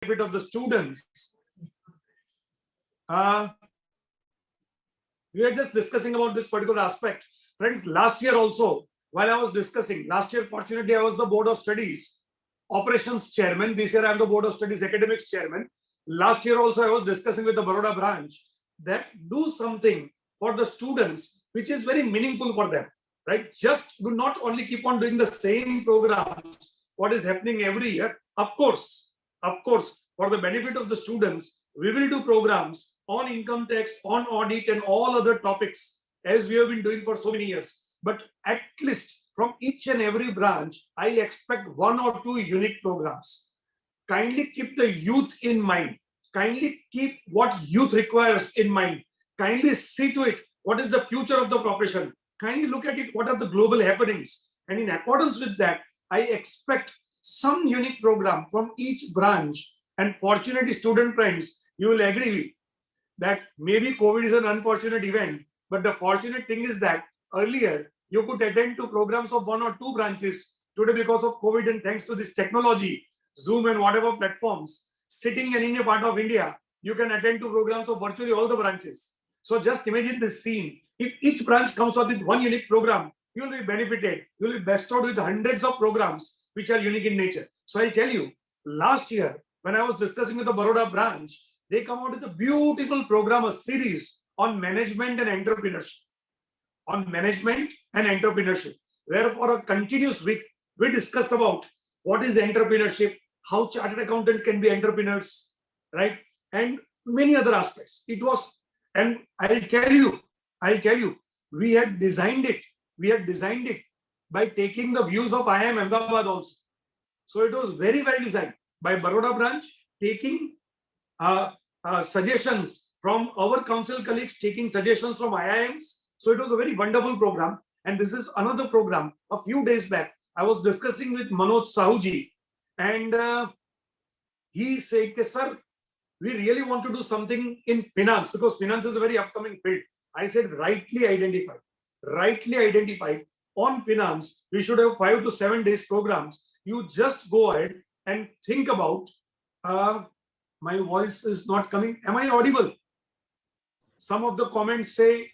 benefit of the students. We are just discussing about this particular aspect. Friends, last year also, while I was discussing, last year, fortunately, I was the Board of Studies Operations Chairman. This year, I am the Board of Studies Academics Chairman. Last year also, I was discussing with the Baroda branch that do something for the students, which is very meaningful for them, right? Just do not only keep on doing the same programs, what is happening every year. Of course, for the benefit of the students, we will do programs on income tax, on audit, and all other topics as we have been doing for so many years. But at least from each and every branch, I expect 1 or 2 unique programs. Kindly keep the youth in mind. Kindly keep what youth requires in mind. Kindly see to it what is the future of the profession. Kindly look at it, what are the global happenings. And in accordance with that, I expect some unique program from each branch. And fortunately, student friends, you will agree that maybe COVID is an unfortunate event, but the fortunate thing is that earlier you could attend to programs of 1 or 2 branches. Today, because of COVID and thanks to this technology, Zoom and whatever platforms, sitting in any part of India, you can attend to programs of virtually all the branches. So just imagine this scene. If each branch comes out with one unique program, you will be benefited. You will be bestowed with hundreds of programs which are unique in nature. So I'll tell you, last year, when I was discussing with the Baroda branch, they come out with a beautiful program, a series on management and entrepreneurship. On management and entrepreneurship, where for a continuous week, we discussed about what is entrepreneurship, how chartered accountants can be entrepreneurs, right? And many other aspects. It was, and I'll tell you, we had designed it by taking the views of IIM Ahmedabad also. So it was very well designed by Baroda branch, taking suggestions from our council colleagues, taking suggestions from IIMs. So it was a very wonderful program. And this is another program. A few days back, I was discussing with Manoj Sahuji, and he said, sir, we really want to do something in finance because finance is a very upcoming field. I said, rightly identified. On finance, we should have 5 to 7 days programs. You just go ahead and think about, my voice is not coming. Am I audible? Some of the comments say,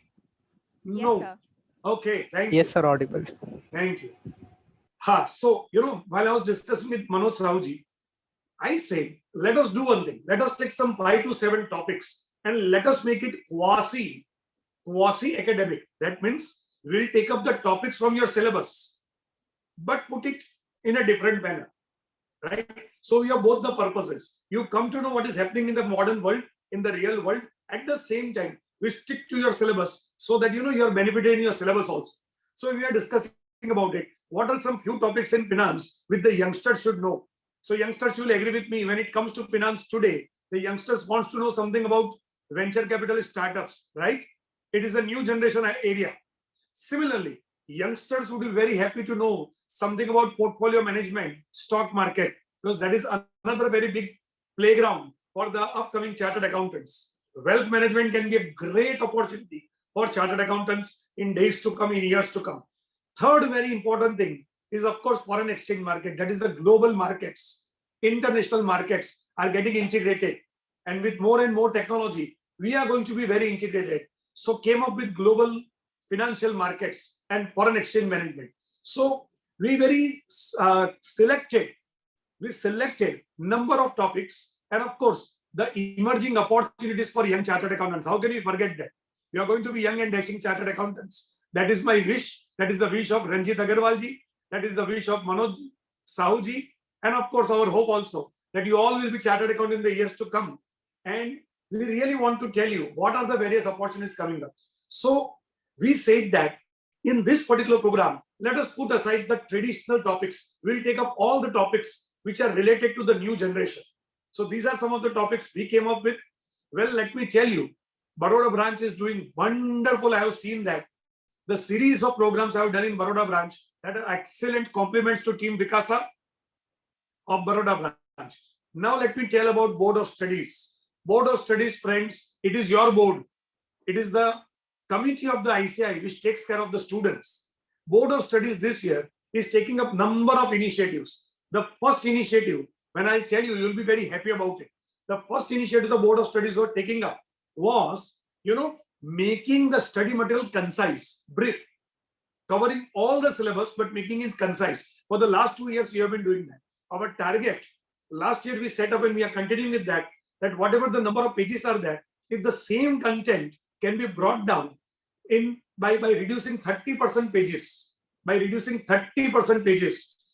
no. Yes, sir. Okay, thank you. Yes, sir, audible. Thank you. So, while I was discussing with Manoj Sahuji, I say, let us do one thing. Let us take some 5 to 7 topics and let us make it quasi-academic. That means we'll take up the topics from your syllabus, but put it in a different manner, right? So we have both the purposes. You come to know what is happening in the modern world, in the real world. At the same time, we stick to your syllabus so that you're benefited in your syllabus also. So we are discussing about it. What are some few topics in finance which the youngsters should know? So youngsters will agree with me, when it comes to finance today, the youngsters wants to know something about venture capital startups, right? It is a new generation area. Similarly, youngsters would be very happy to know something about portfolio management, stock market, because that is another very big playground for the upcoming chartered accountants. Wealth management can be a great opportunity for chartered accountants in days to come, in years to come. Third very important thing is, of course, foreign exchange market. That is the global markets. International markets are getting integrated. And with more and more technology, we are going to be very integrated. So came up with global financial markets and foreign exchange management. So we selected number of topics, and of course, the emerging opportunities for young chartered accountants. How can we forget that? You are going to be young and dashing chartered accountants. That is my wish. That is the wish of Ranjit Agarwalji. That is the wish of Manoj Sahuji. And of course, our hope also that you all will be chartered accountants in the years to come. And we really want to tell you what are the various opportunities coming up. So we said that in this particular program, let us put aside the traditional topics. We'll take up all the topics which are related to the new generation. So these are some of the topics we came up with. Well, let me tell you, Baroda branch is doing wonderful. I have seen that. The series of programs I have done in Baroda branch that are excellent compliments to Team Vikasa of Baroda branch. Now let me tell about Board of Studies. Board of Studies, friends, it is your board. It is the committee of the ICI which takes care of the students. Board of Studies this year is taking up number of initiatives. The first initiative when I tell you, you'll be very happy about it. The first initiative the Board of Studies were taking up was, making the study material concise, brief, covering all the syllabus, but making it concise. For the last 2 years, we have been doing that. Our target, last year we set up and we are continuing with that whatever the number of pages are there, if the same content can be brought down by reducing 30% pages,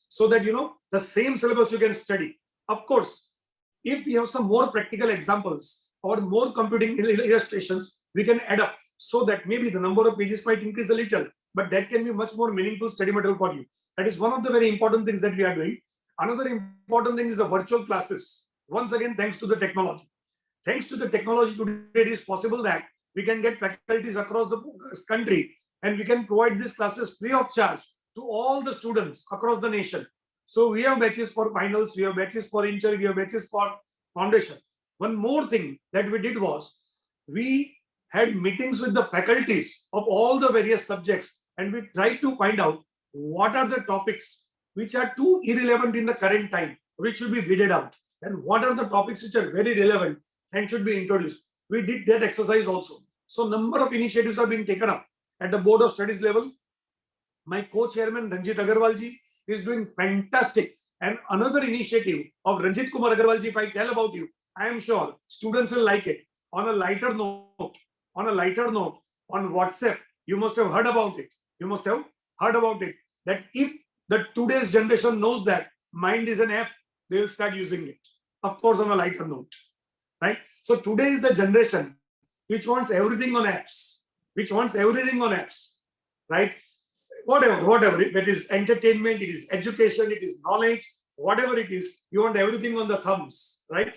so that, the same syllabus you can study. Of course, if we have some more practical examples or more computing illustrations, we can add up so that maybe the number of pages might increase a little, but that can be much more meaningful study material for you. That is one of the very important things that we are doing. Another important thing is the virtual classes. Once again, thanks to the technology. Thanks to the technology today, it is possible that we can get faculties across the country and we can provide these classes free of charge to all the students across the nation. So we have batches for finals, we have batches for interview, we have batches for foundation. One more thing that we did was, we had meetings with the faculties of all the various subjects, and we tried to find out what are the topics which are too irrelevant in the current time, which should be weeded out, and what are the topics which are very relevant and should be introduced. We did that exercise also. So number of initiatives are being taken up at the Board of Studies level. My co-chairman Ranjit Agarwal ji is doing fantastic. And another initiative of Ranjit Kumar Agarwal ji, if I tell about you, I am sure students will like it. On a lighter note, on WhatsApp, you must have heard about it. That if the today's generation knows that Mind is an app, they will start using it. Of course, on a lighter note, right? So today is the generation which wants everything on apps, right? Whatever, if it is entertainment, it is education, it is knowledge, whatever it is, you want everything on the thumbs, right?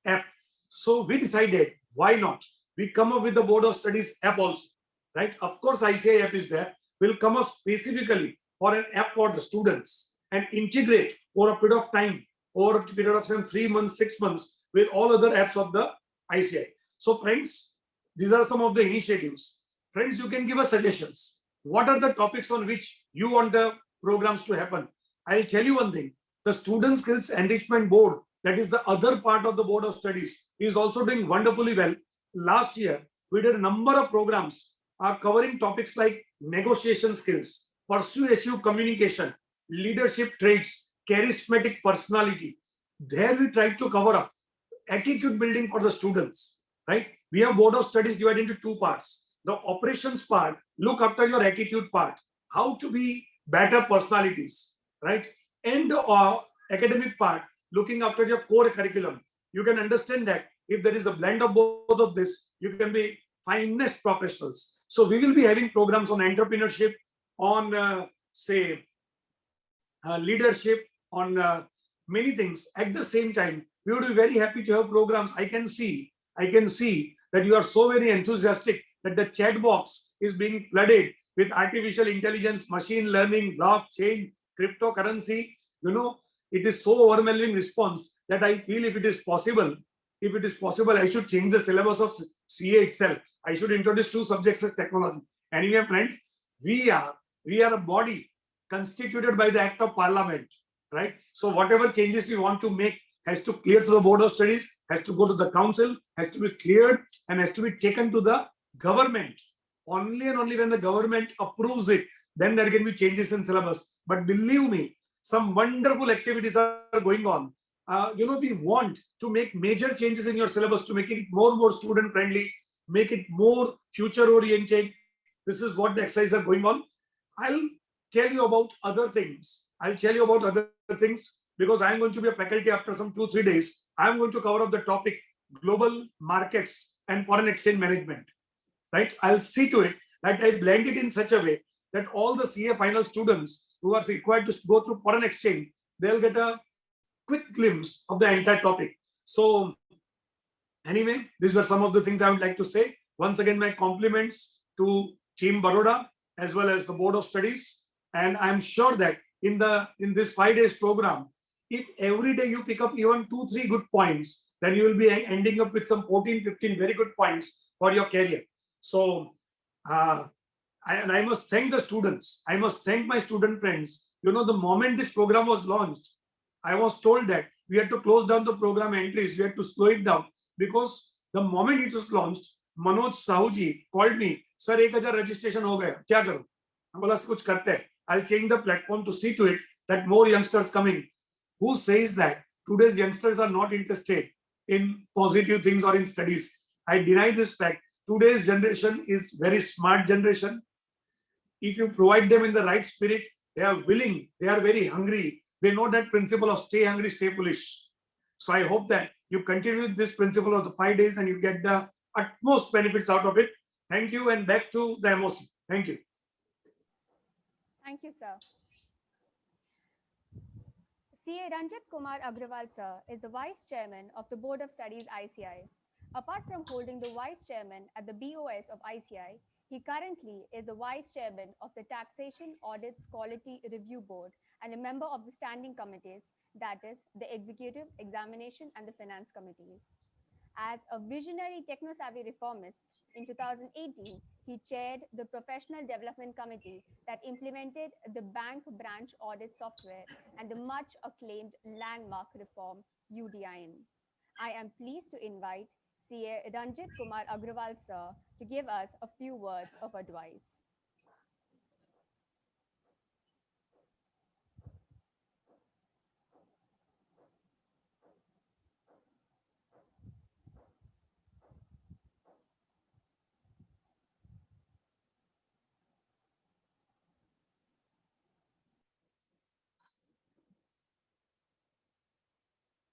App. So we decided, why not? We come up with the Board of Studies app also, right? Of course, ICI app is there. We'll come up specifically for an app for the students and integrate over a period of time, over a period of some 3 months, 6 months, with all other apps of the ICI. So friends, these are some of the initiatives. Friends, you can give us suggestions. What are the topics on which you want the programs to happen? I'll tell you one thing. The Student Skills Enrichment Board, that is the other part of the Board of Studies, is also doing wonderfully well. Last year, we did a number of programs covering topics like negotiation skills, persuasive communication, leadership traits, charismatic personality. There we tried to cover up attitude building for the students, right? We have Board of Studies divided into 2 parts. The operations part, look after your attitude part, how to be better personalities, right? And the academic part, looking after your core curriculum. You can understand that if there is a blend of both of this, you can be finest professionals. So we will be having programs on entrepreneurship, on leadership, on many things. At the same time, we would be very happy to have programs. I can see that you are so very enthusiastic that the chat box is being flooded with artificial intelligence, machine learning, blockchain, cryptocurrency. It is so overwhelming response that I feel if it is possible, I should change the syllabus of CA itself. I should introduce 2 subjects as technology. Anyway, friends, we are a body constituted by the Act of Parliament, right? So whatever changes we want to make has to clear to the Board of Studies, has to go to the council, has to be cleared, and has to be taken to the government. Only and only when the government approves it, then there can be changes in syllabus. But believe me, some wonderful activities are going on. We want to make major changes in your syllabus to make it more and more student friendly, make it more future oriented. This is what the exercises are going on. I'll tell you about other things. Because I'm going to be a faculty after some 2-3 days. I'm going to cover up the topic global markets and foreign exchange management. Right? I'll see to it that I blend it in such a way that all the CA final students who are required to go through foreign exchange, they'll get a quick glimpse of the entire topic. So anyway, these were some of the things I would like to say. Once again, my compliments to Team Baroda as well as the Board of Studies. And I'm sure that in this 5 days program, if every day you pick up even 2-3 good points, then you will be ending up with some 14-15 very good points for your career. So I must thank the students. I must thank my student friends. The moment this program was launched, I was told that we had to close down the program entries. We had to slow it down because the moment it was launched, Manoj Sahuji called me, sir, 1000 registration ho gaya. Kya karu? I bola kuch karte hai. I'll change the platform to see to it that more youngsters coming. Who says that today's youngsters are not interested in positive things or in studies? I deny this fact. Today's generation is very smart generation. If you provide them in the right spirit, they are willing, they are very hungry. They know that principle of stay hungry, stay foolish. So I hope that you continue with this principle of the 5 days and you get the utmost benefits out of it. Thank you, and back to the MOC. Thank you. Thank you, sir. CA Ranjit Kumar Agrawal, sir, is the Vice Chairman of the Board of Studies ICI. Apart from holding the Vice Chairman at the BOS of ICI, he currently is the Vice Chairman of the Taxation Audits Quality Review Board and a member of the standing committees, that is, the Executive, Examination, and the Finance Committees. As a visionary techno-savvy reformist, in 2018, he chaired the Professional Development Committee that implemented the bank branch audit software and the much acclaimed landmark reform UDIN. I am pleased to invite CA Ranjit Kumar Agrawal, sir, to give us a few words of advice.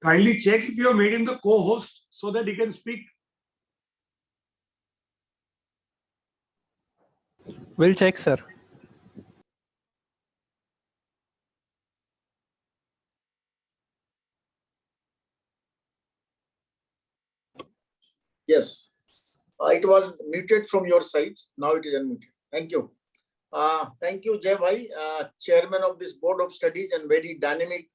Kindly check if you have made him the co-host so that he can speak. We'll check, sir. Yes, it was muted from your side. Now it is unmuted. Thank you. Thank you, Jay Bhai, Chairman of this Board of Studies and very dynamic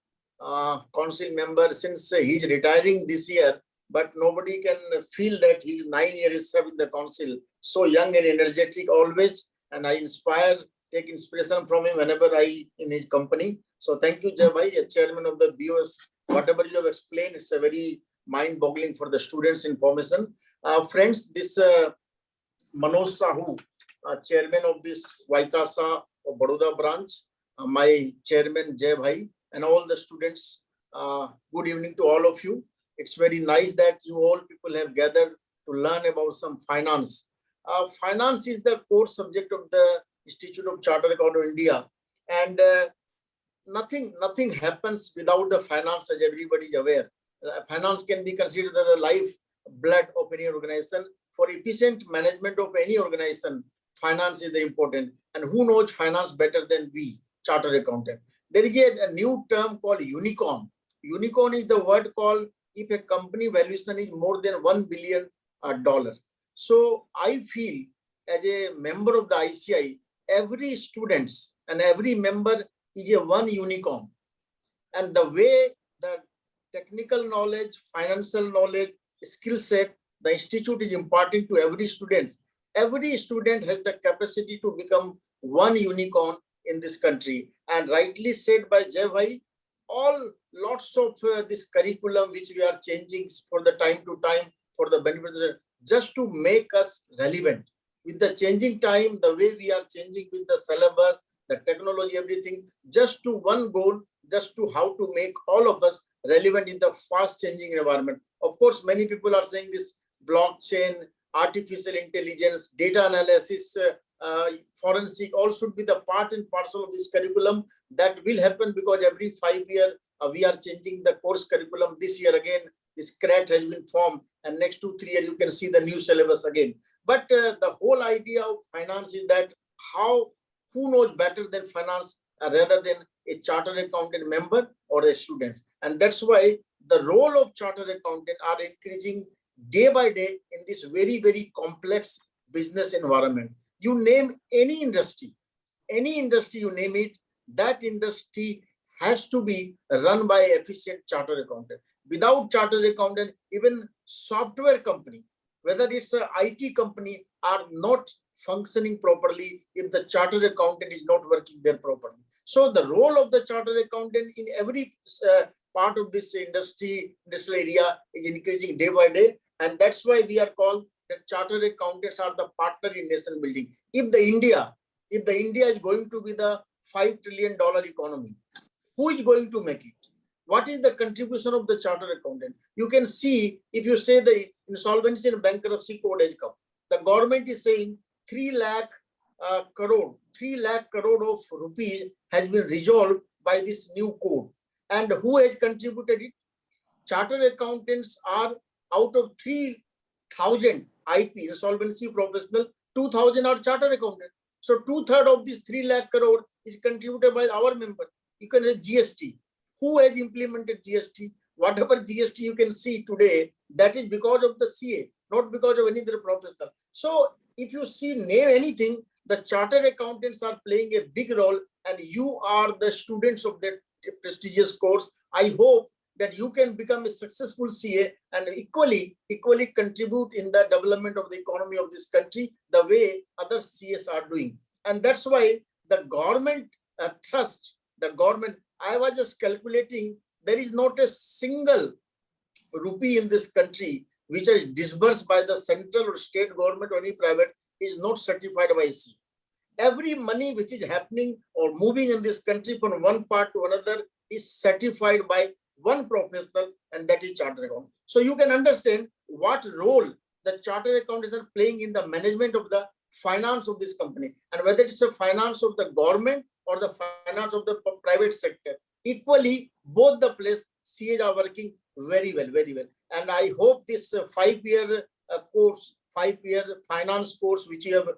council member since he's retiring this year, but nobody can feel that he's 9 years serving the council. So young and energetic always, and I take inspiration from him whenever I in his company. So thank you, Jay Bhai, Chairman of the BOS. Whatever you have explained, it's a very mind-boggling for the students' information. Friends, this Manoj Sahu, Chairman of this Vaikasa of Baroda branch, my Chairman Jay Bhai, and all the students, good evening to all of you. It's very nice that you all people have gathered to learn about some finance. Finance is the core subject of the Institute of Chartered Accountants of India, and nothing happens without the finance, as everybody is aware. Finance can be considered the life blood of any organization. For efficient management of any organization, finance is the important. And who knows finance better than we, chartered accountant? There is a new term called unicorn. Unicorn is the word called if a company valuation is more than $1 billion. So I feel as a member of the ICI, every student and every member is a one unicorn. And the way the technical knowledge, financial knowledge, skill set, the institute is imparting to every student has the capacity to become one unicorn in this country. And rightly said by Jay Bhai, lots of this curriculum which we are changing for the time to time for the benefit, just to make us relevant. With the changing time, the way we are changing with the syllabus, the technology, everything, just to one goal, just to how to make all of us relevant in the fast changing environment. Of course, many people are saying this blockchain, artificial intelligence, data analysis, forensic, all should be the part and parcel of this curriculum. That will happen because every 5 years we are changing the course curriculum. This year again, this CRAT has been formed, and next 2-3 years you can see the new syllabus again. But the whole idea of finance is that who knows better than finance rather than a chartered accountant member or a student. And that's why the role of chartered accountant are increasing day by day in this very, very complex business environment. You name any industry you name it, that industry has to be run by efficient chartered accountant. Without chartered accountant, even software company, whether it's an IT company, are not functioning properly if the chartered accountant is not working there properly. So the role of the chartered accountant in every part of this industrial area is increasing day by day. And that's why we are called the chartered accountants are the partner in nation building. If the India is going to be the $5 trillion economy, who is going to make it? What is the contribution of the chartered accountant? You can see, if you say the insolvency and bankruptcy code has come, the government is saying 3 lakh crore of rupees has been resolved by this new code. And who has contributed it? Chartered accountants are out of 3,000 IP, insolvency professional, 2,000 are chartered accountants. So 2/3 of this 3 lakh crore is contributed by our member. You can say GST. Who has implemented GST? Whatever GST you can see today, that is because of the CA, not because of any other professional. So if you see, name anything, the chartered accountants are playing a big role, and you are the students of that prestigious course. I hope that you can become a successful CA and equally contribute in the development of the economy of this country the way other CAs are doing. And that's why the government trust the government. I was just calculating, there is not a single rupee in this country which is disbursed by the central or state government or any private is not certified by CA. Every money which is happening or moving in this country from one part to another is certified by one professional, and that is chartered accountant. So you can understand what role the chartered accountants are playing in the management of the finance of this company, and whether it's a finance of the government or the finance of the private sector. Equally, both the place CAs are working very well. And I hope this 5-year course, 5-year finance course, which you have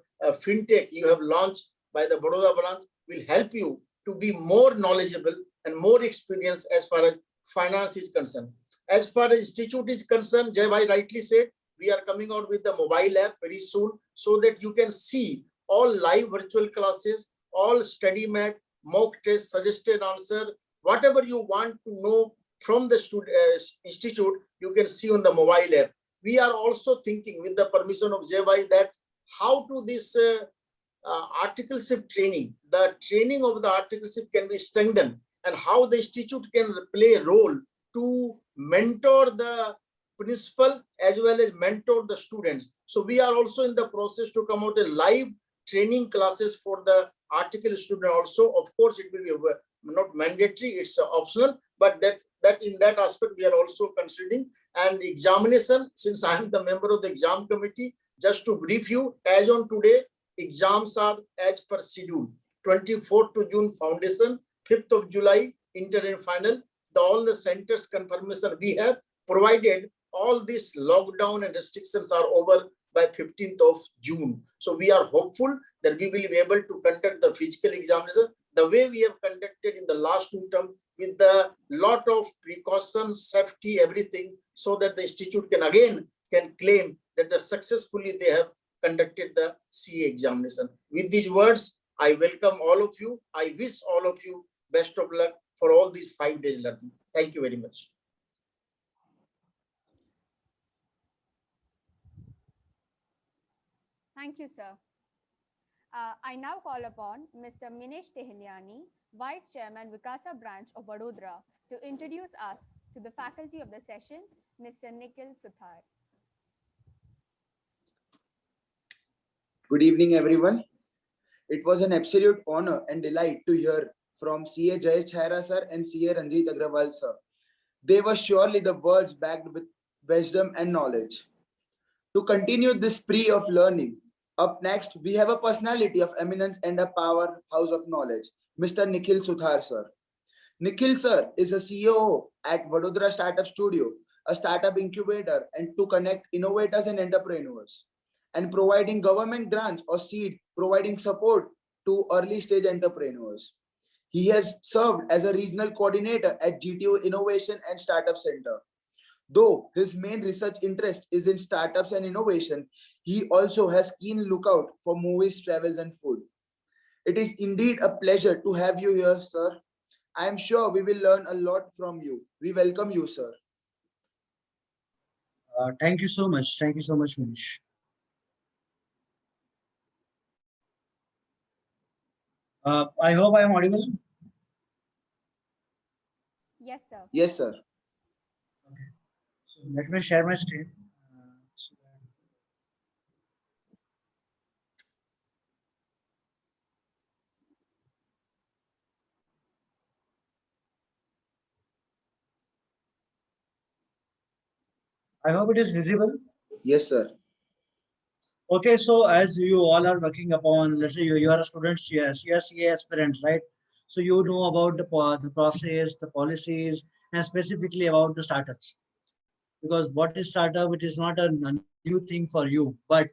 fintech, you have launched by the Baroda branch, will help you to be more knowledgeable and more experienced as far as finance is concerned. As far as institute is concerned, Jai Bhai rightly said, we are coming out with the mobile app very soon, so that you can see all live virtual classes, all study mat, mock test, suggested answer, whatever you want to know from the institute, you can see on the mobile app. We are also thinking, with the permission of Jai Bhai, that how to this articleship training, the training of the articleship can be strengthened, and how the institute can play a role to mentor the principal as well as mentor the students. So we are also in the process to come out a live training classes for the article student also. Of course, it will be not mandatory, it's optional, but that in that aspect we are also considering. And examination, since I am the member of the exam committee, just to brief you, as on today, exams are as per schedule. 24th to June foundation, 5th of July inter and final. All the centers confirmation we have provided, all these lockdown and restrictions are over by 15th of June. So we are hopeful that we will be able to conduct the physical examination the way we have conducted in the last 2 terms, with the lot of precautions, safety, everything, so that the institute can claim that successfully they have conducted the CA examination. With these words, I welcome all of you. I wish all of you best of luck for all these 5 days learning. Thank you very much. Thank you, sir. I now call upon Mr. Minesh Tehliani, Vice Chairman, Vikasa Branch of Vadodara, to introduce us to the faculty of the session, Mr. Nikhil Suthar. Good evening, everyone. It was an absolute honor and delight to hear from CA Jayesh Chaira sir and CA Ranjit Agrawal sir. They were surely the words backed with wisdom and knowledge. To continue this spree of learning, up next, we have a personality of eminence and a powerhouse of knowledge, Mr. Nikhil Suthar sir. Nikhil sir is a CEO at Vadodara Startup Studio, a startup incubator, and to connect innovators and entrepreneurs, and providing government grants or seed, providing support to early stage entrepreneurs. He has served as a regional coordinator at GTO Innovation and Startup Center. Though his main research interest is in startups and innovation, he also has keen lookout for movies, travels, and food. It is indeed a pleasure to have you here, sir. I am sure we will learn a lot from you. We welcome you, sir. Thank you so much. Thank you so much, Manish. I hope I am audible. Yes, sir. Yes, sir. Okay. So let me share my screen. So I hope it is visible. Yes, sir. Okay, so as you all are working upon, let's say you are a student, yes, you are CA aspirant, right? So you know about the process, the policies, and specifically about the startups. Because what is startup, it is not a new thing for you, but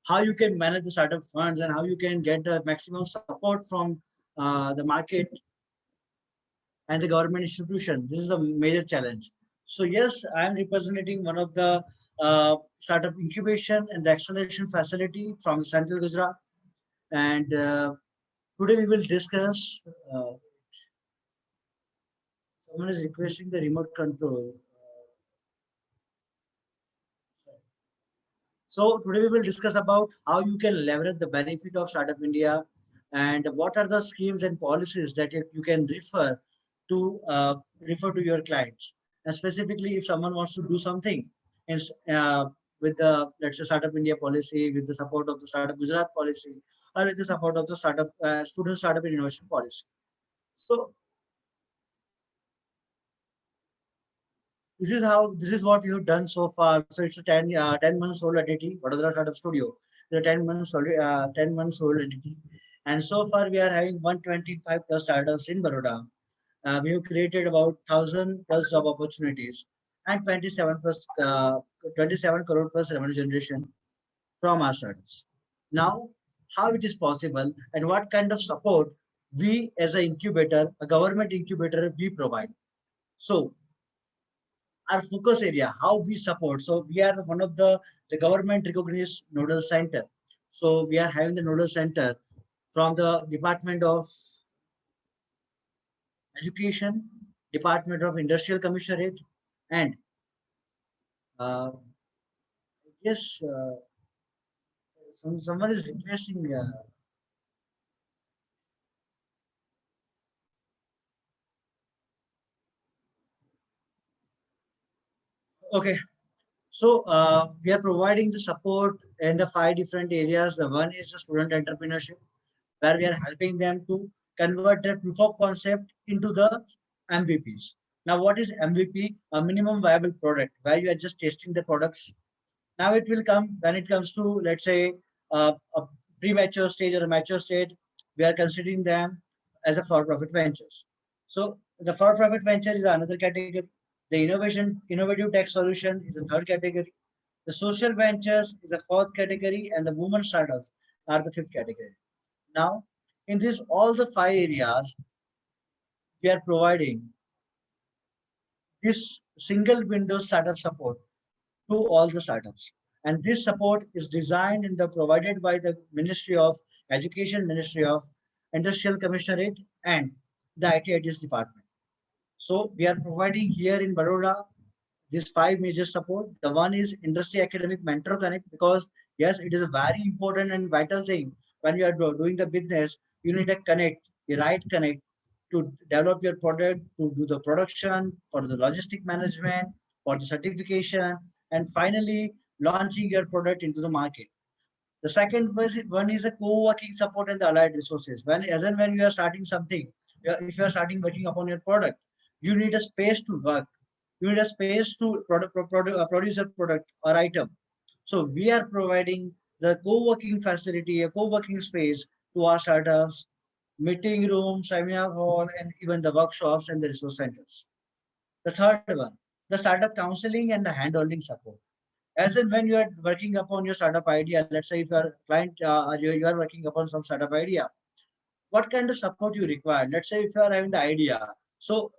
how you can manage the startup funds and how you can get the maximum support from the market and the government institution. This is a major challenge. So yes, I am representing one of the startup incubation and the acceleration facility from Central Gujarat. And today we will discuss, uh, someone is requesting the remote control. So today we will discuss about how you can leverage the benefit of Startup India and what are the schemes and policies that you can refer to your clients. And specifically, if someone wants to do something and with the, let's say, Startup India policy, with the support of the Startup Gujarat policy, or with the support of the startup student startup and innovation policy. So this is what we have done so far. So it's a 10 months old entity, Vadodara Startup Studio. The 10 months old entity. And so far we are having 125 plus startups in Baroda. We have created about 1,000 plus job opportunities and 27 crore plus revenue generation from our startups. Now, how it is possible and what kind of support we as an incubator, a government incubator, we provide. So our focus area, how we support. So we are one of the government recognized nodal center. So we are having the nodal center from the Department of Education, Department of Industrial Commissionerate, and yes, someone is requesting. Okay, so we are providing the support in the five different areas. The one is the student entrepreneurship, where we are helping them to convert their proof of concept into the MVPs. Now, what is MVP? A minimum viable product, where you are just testing the products. Now, it will come when it comes to, let's say, a premature stage or a mature stage, we are considering them as a for-profit ventures. So, the for-profit venture is another category. The innovative tech solution is the third category. The social ventures is the fourth category, and the women startups are the fifth category. Now, in this all the five areas, we are providing this single window startup support to all the startups. And this support is designed and provided by the Ministry of Education, Ministry of Industrial Commissionerate, and the IT/ITES department. So we are providing here in Baroda these five major support. The one is industry academic mentor connect, because yes, it is a very important and vital thing when you are doing the business. You need a connect, the right connect to develop your product, to do the production, for the logistic management, for the certification, and finally launching your product into the market. The second one is a co-working support and the allied resources. When as and when you are starting something, if you are starting working upon your product, you need a space to work. You need a space to produce a product or item. So we are providing the co-working facility, a co-working space to our startups, meeting rooms, seminar hall, and even the workshops and the resource centers. The third one, the startup counseling and the handholding support. As in when you are working upon your startup idea, let's say if your client, you are working upon some startup idea, what kind of support you require? Let's say if you are having the idea, so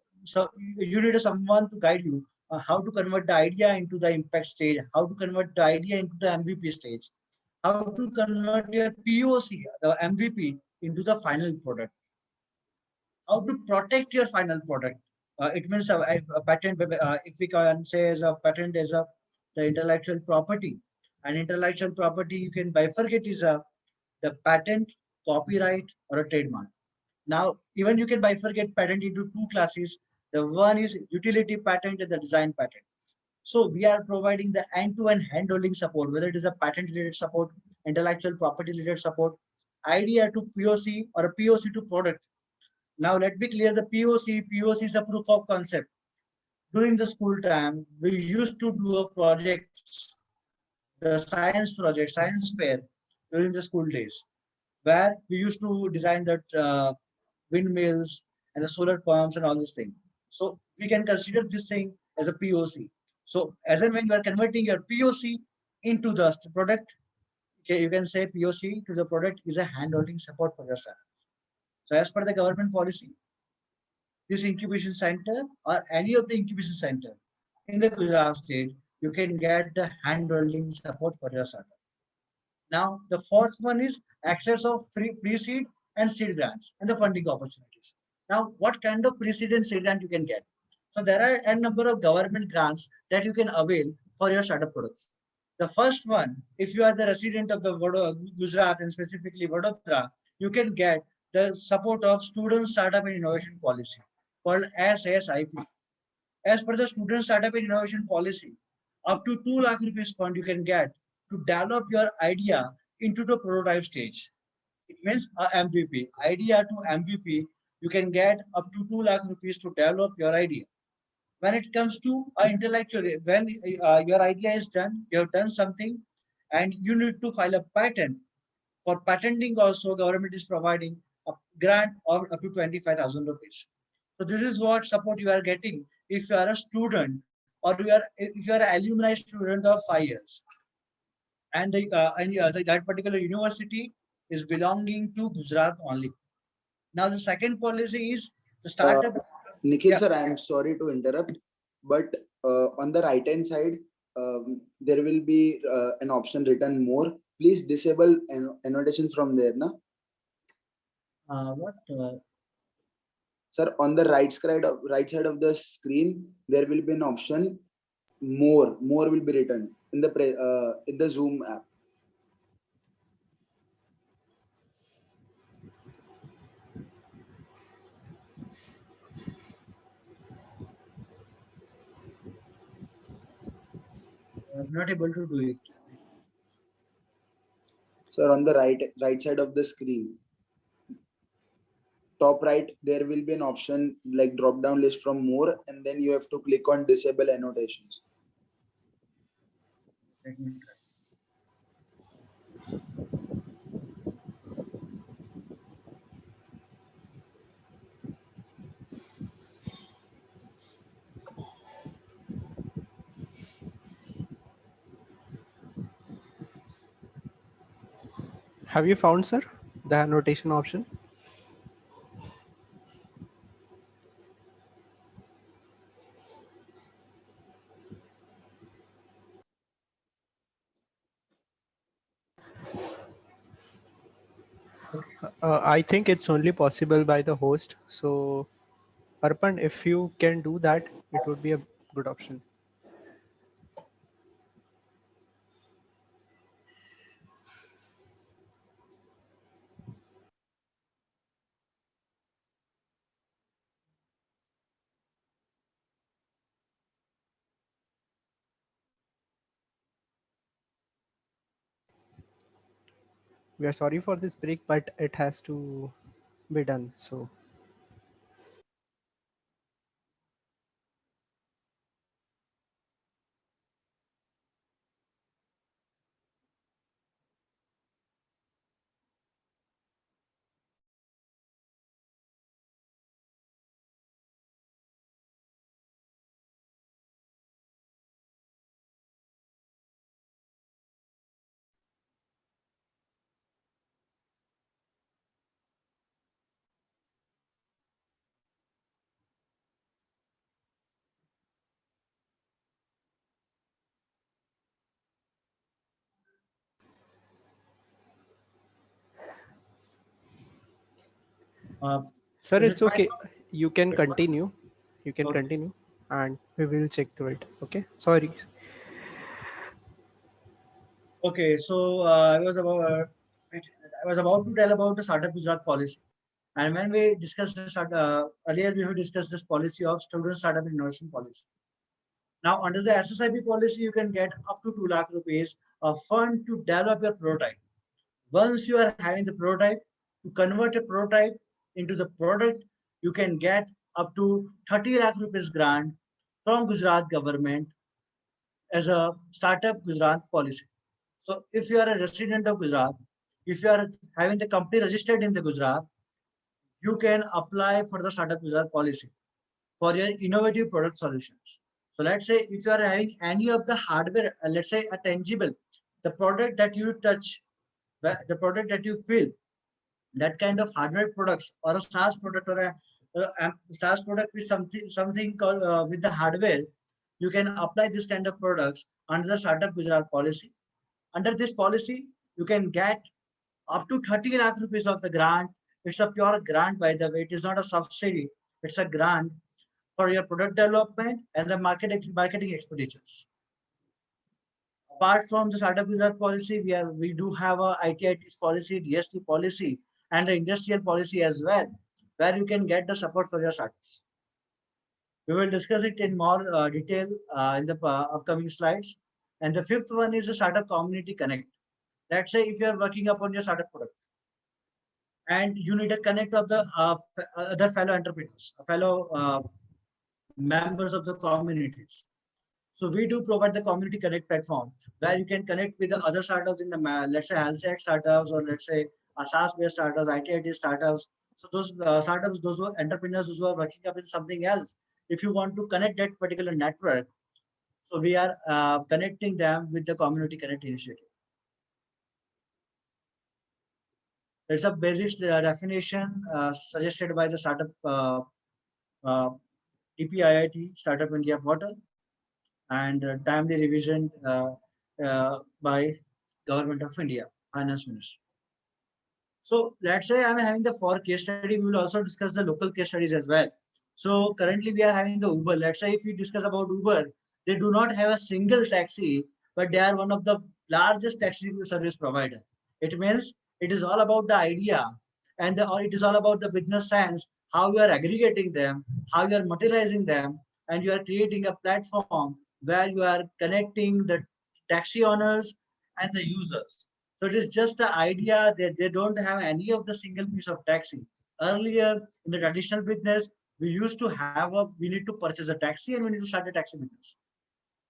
you need someone to guide you how to convert the idea into the impact stage, how to convert the idea into the MVP stage, how to convert your POC, the MVP, into the final product, how to protect your final product. It means a patent, if we can say as a patent is a the intellectual property. And intellectual property you can bifurcate is a the patent, copyright, or a trademark. Now, even you can bifurcate patent into two classes. The one is utility patent and the design patent. So we are providing the end-to-end handholding support, whether it is a patent-related support, intellectual property-related support, idea to POC or a POC to product. Now let me clear the POC. POC is a proof of concept. During the school time, we used to do a project, the science project, science fair during the school days, where we used to design that windmills and the solar pumps and all these things. So we can consider this thing as a POC. So as and when you are converting your POC into the product, okay, you can say POC to the product is a hand-holding support for your startup. So as per the government policy, this incubation center or any of the incubation center in the Gujarat state, you can get the hand-holding support for your startup. Now, the fourth one is access of free pre-seed and seed grants and the funding opportunities. Now, what kind of pre-seed and seed grant you can get? So there are a number of government grants that you can avail for your startup products. The first one, if you are the resident of the Gujarat and specifically Vadodara, you can get the support of Student Startup and Innovation Policy called SSIP. As per the Student Startup and Innovation Policy, up to 2 lakh rupees fund you can get to develop your idea into the prototype stage. It means a MVP. Idea to MVP, you can get up to 2 lakh rupees to develop your idea. When it comes to intellectual, when your idea is done, you have done something, and you need to file a patent. For patenting also, government is providing a grant of up to 25,000 rupees. So this is what support you are getting if you are a student or if you are an alumni student of 5 years, and that particular university is belonging to Gujarat only. Now the second policy is the startup. Nikhil Yeah. sir, I am sorry to interrupt, but on the right hand side, there will be an option written more. Please disable annotations from there, na? What? Sir, on the right side of the screen, there will be an option more. More will be written in the Zoom app. I'm not able to do it. Sir, on the right side of the screen, top right, there will be an option like drop down list from more, and then you have to click on disable annotations. Let me try. Have you found, sir, the annotation option? I think it's only possible by the host. So, Arpan, if you can do that, it would be a good option. We are sorry for this break, but it has to be done. So, Uh, sir, is it it's fine? okay. You can continue. You can Okay. continue, and we will check to it. Okay. Sorry. Okay. So I was about to tell about the Startup Gujarat policy. And when we discussed this, earlier, we have discussed this policy of student startup innovation policy. Now, under the SSIP policy, you can get up to 2 lakh rupees of fund to develop your prototype. Once you are having the prototype, to convert a prototype into the product, you can get up to 30 lakh rupees grant from Gujarat government as a startup Gujarat policy. So if you are a resident of Gujarat, if you are having the company registered in the Gujarat, you can apply for the startup Gujarat policy for your innovative product solutions. So let's say if you are having any of the hardware, let's say a tangible, the product that you touch, the product that you feel, that kind of hardware products or a SaaS product or a SaaS product with something called with the hardware, you can apply this kind of products under the Startup Gujarat policy. Under this policy, you can get up to 30 lakh rupees of the grant. It's a pure grant, by the way. It is not a subsidy. It's a grant for your product development and the marketing expenditures. Apart from the Startup Gujarat policy, we do have a ITIT's policy, DST policy, and the industrial policy as well, where you can get the support for your startups. We will discuss it in more detail in the upcoming slides. And the fifth one is the Startup Community Connect. Let's say if you are working upon your startup product and you need a connect of the other fellow entrepreneurs, fellow members of the communities. So we do provide the Community Connect platform where you can connect with the other startups in the, let's say, health tech startups, or let's say SaaS-based startups, ITIT startups. So those startups, those entrepreneurs, those who are working up in something else, if you want to connect that particular network, so we are connecting them with the Community Connect initiative. It's a basic definition suggested by the startup DPIIT Startup India portal, and timely revision by Government of India, Finance Ministry. So let's say I'm having the 4 case study. We will also discuss the local case studies as well. So currently we are having the Uber. Let's say if we discuss about Uber, they do not have a single taxi, but they are one of the largest taxi service provider. It means it is all about the idea, and or it is all about the business sense, how you are aggregating them, how you are materializing them, and you are creating a platform where you are connecting the taxi owners and the users. So it is just the idea that they don't have any of the single piece of taxi. Earlier in the traditional business, we used to have we need to purchase a taxi and we need to start a taxi business.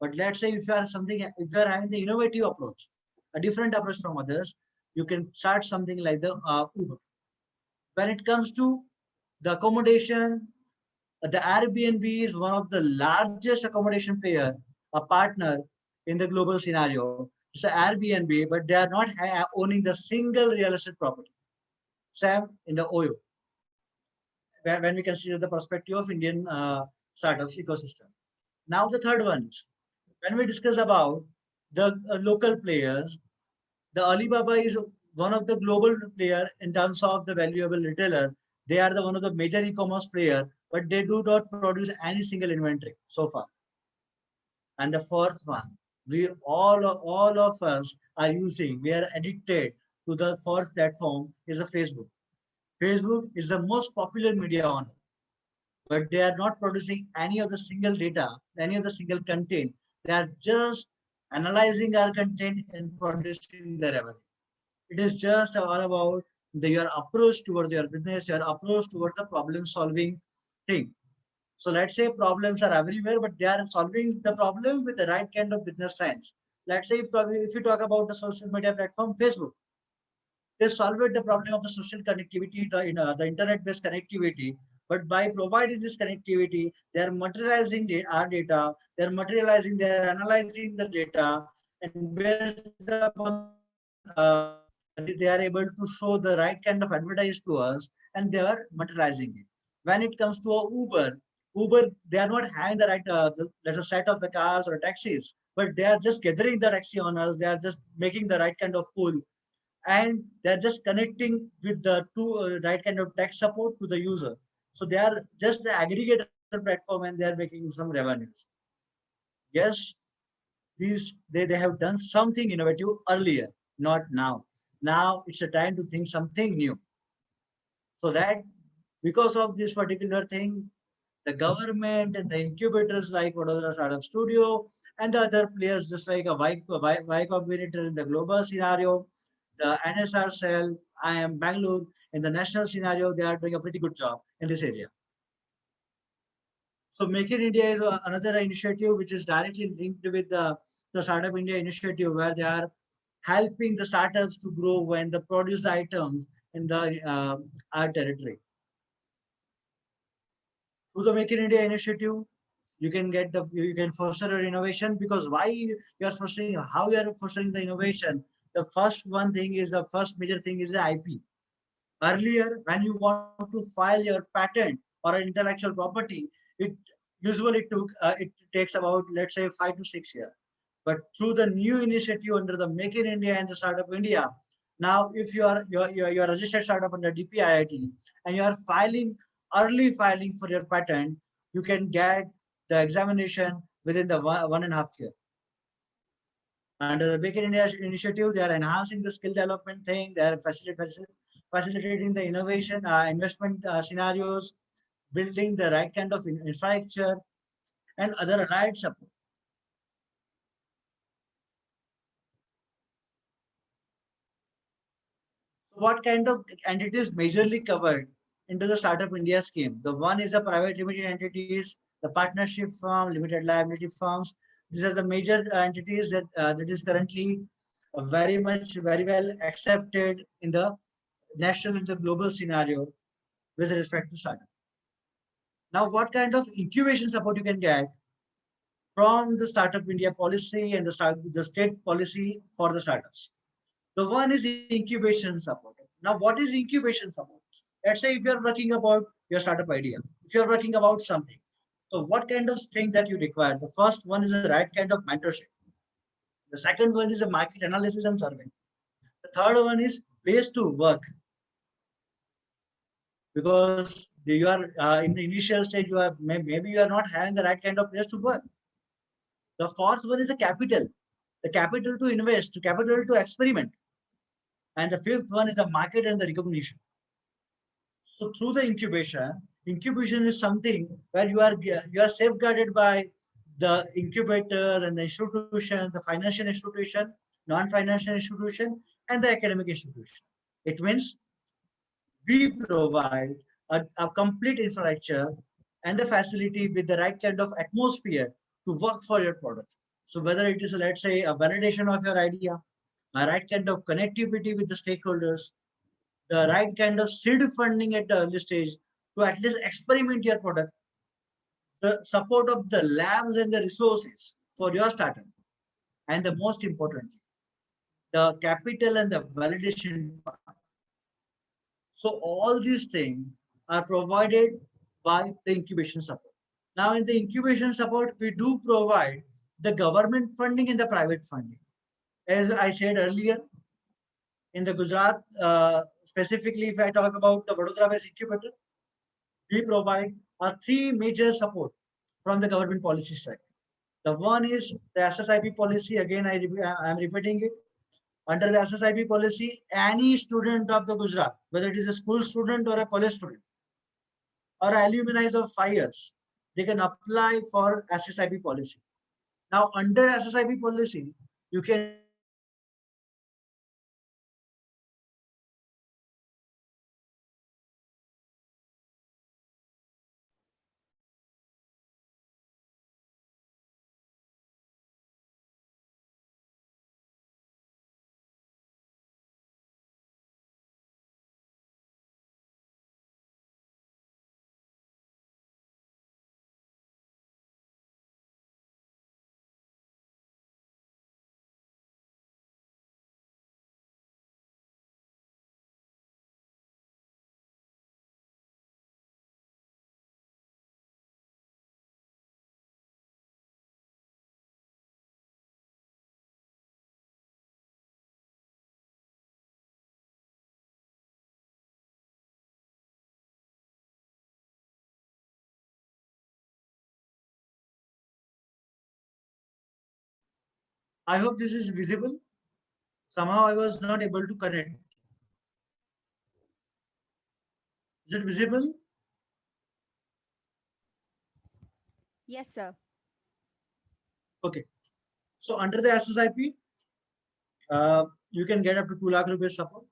But let's say if you are having the innovative approach, a different approach from others, you can start something like the Uber. When it comes to the accommodation, the Airbnb is one of the largest accommodation player, a partner in the global scenario. It's an Airbnb, but they are not owning the single real estate property. Same in the OYO. When we consider the perspective of Indian startups ecosystem. Now the third one is, when we discuss about the local players, the Alibaba is one of the global player in terms of the valuable retailer. They are one of the major e-commerce player, but they do not produce any single inventory so far. And the fourth one, we all of us are using, we are addicted to the fourth platform is a Facebook. Facebook is the most popular media on it, but they are not producing any of the single data, any of the single content. They are just analyzing our content and producing the revenue. It is just all about your approach towards your business, your approach towards the problem solving thing. So let's say problems are everywhere, but they are solving the problem with the right kind of business science. Let's say if you talk about the social media platform, Facebook, they solved the problem of the social connectivity, the internet-based connectivity. But by providing this connectivity, they are materializing our data, they are materializing, they are analyzing the data, and based upon they are able to show the right kind of advertise to us, and they are materializing it. When it comes to Uber, they are not having the right, let's say, set of the cars or taxis, but they are just gathering the taxi owners, they are just making the right kind of pool, and they're just connecting with the right kind of tech support to the user. So they are just the aggregator platform and they are making some revenues. Yes, they have done something innovative earlier, not now. Now it's a time to think something new. So that Because of this particular thing, the government and the incubators like Vadodara Startup Studio and the other players, just like a Y Combinator in the global scenario, the NSR cell, I am Bangalore in the national scenario, they are doing a pretty good job in this area. So Make in India is another initiative which is directly linked with the Startup India initiative, where they are helping the startups to grow when the produced items in the our territory. Through the Make in India initiative, you can foster your innovation, because why you are fostering, how you are fostering the innovation. The first major thing is the IP. Earlier, when you want to file your patent or an intellectual property, it usually it takes about, let's say, 5 to 6 years. But through the new initiative under the Make in India and the Startup India, now if you are a registered startup under DPIIT and you are early filing for your patent, you can get the examination within the 1.5 year. Under the Make in India initiative, they are enhancing the skill development thing. They are facilitating the innovation, investment scenarios, building the right kind of infrastructure, and other allied support. So what kind of entities majorly covered into the Startup India scheme? The one is the private limited entities, the partnership firm, limited liability firms. These are the major entities that is currently very well accepted in the national and the global scenario with respect to startup. Now, what kind of incubation support you can get from the Startup India policy and the state policy for the startups? The one is incubation support. Now, what is incubation support? Let's say if you're working about your startup idea, if you're working about something, so what kind of thing that you require? The first one is the right kind of mentorship. The second one is a market analysis and survey. The third one is place to work, because you are in the initial stage, maybe you are not having the right kind of place to work. The fourth one is the capital to invest, the capital to experiment. And the fifth one is the market and the recognition. So through the incubation is something where you are safeguarded by the incubator and the institution, the financial institution, non-financial institution, and the academic institution. It means we provide a complete infrastructure and the facility with the right kind of atmosphere to work for your product. So whether it is, let's say, a validation of your idea, a right kind of connectivity with the stakeholders, the right kind of seed funding at the early stage to at least experiment your product, the support of the labs and the resources for your startup, and the most importantly, the capital and the validation part. So all these things are provided by the incubation support. Now in the incubation support, we do provide the government funding and the private funding. As I said earlier, in the Gujarat, specifically if I talk about the Vadodara based incubator, we provide three major support from the government policy side. The one is the SSIP policy. Again, I am repeating it. Under the SSIP policy, any student of the Gujarat, whether it is a school student or a college student, or alumni of 5 years, they can apply for SSIP policy. Now, under SSIP policy, you can I hope this is visible. Somehow I was not able to connect. Is it visible? Yes, sir. Okay. So under the SSIP, you can get up to 2 lakh rupees support.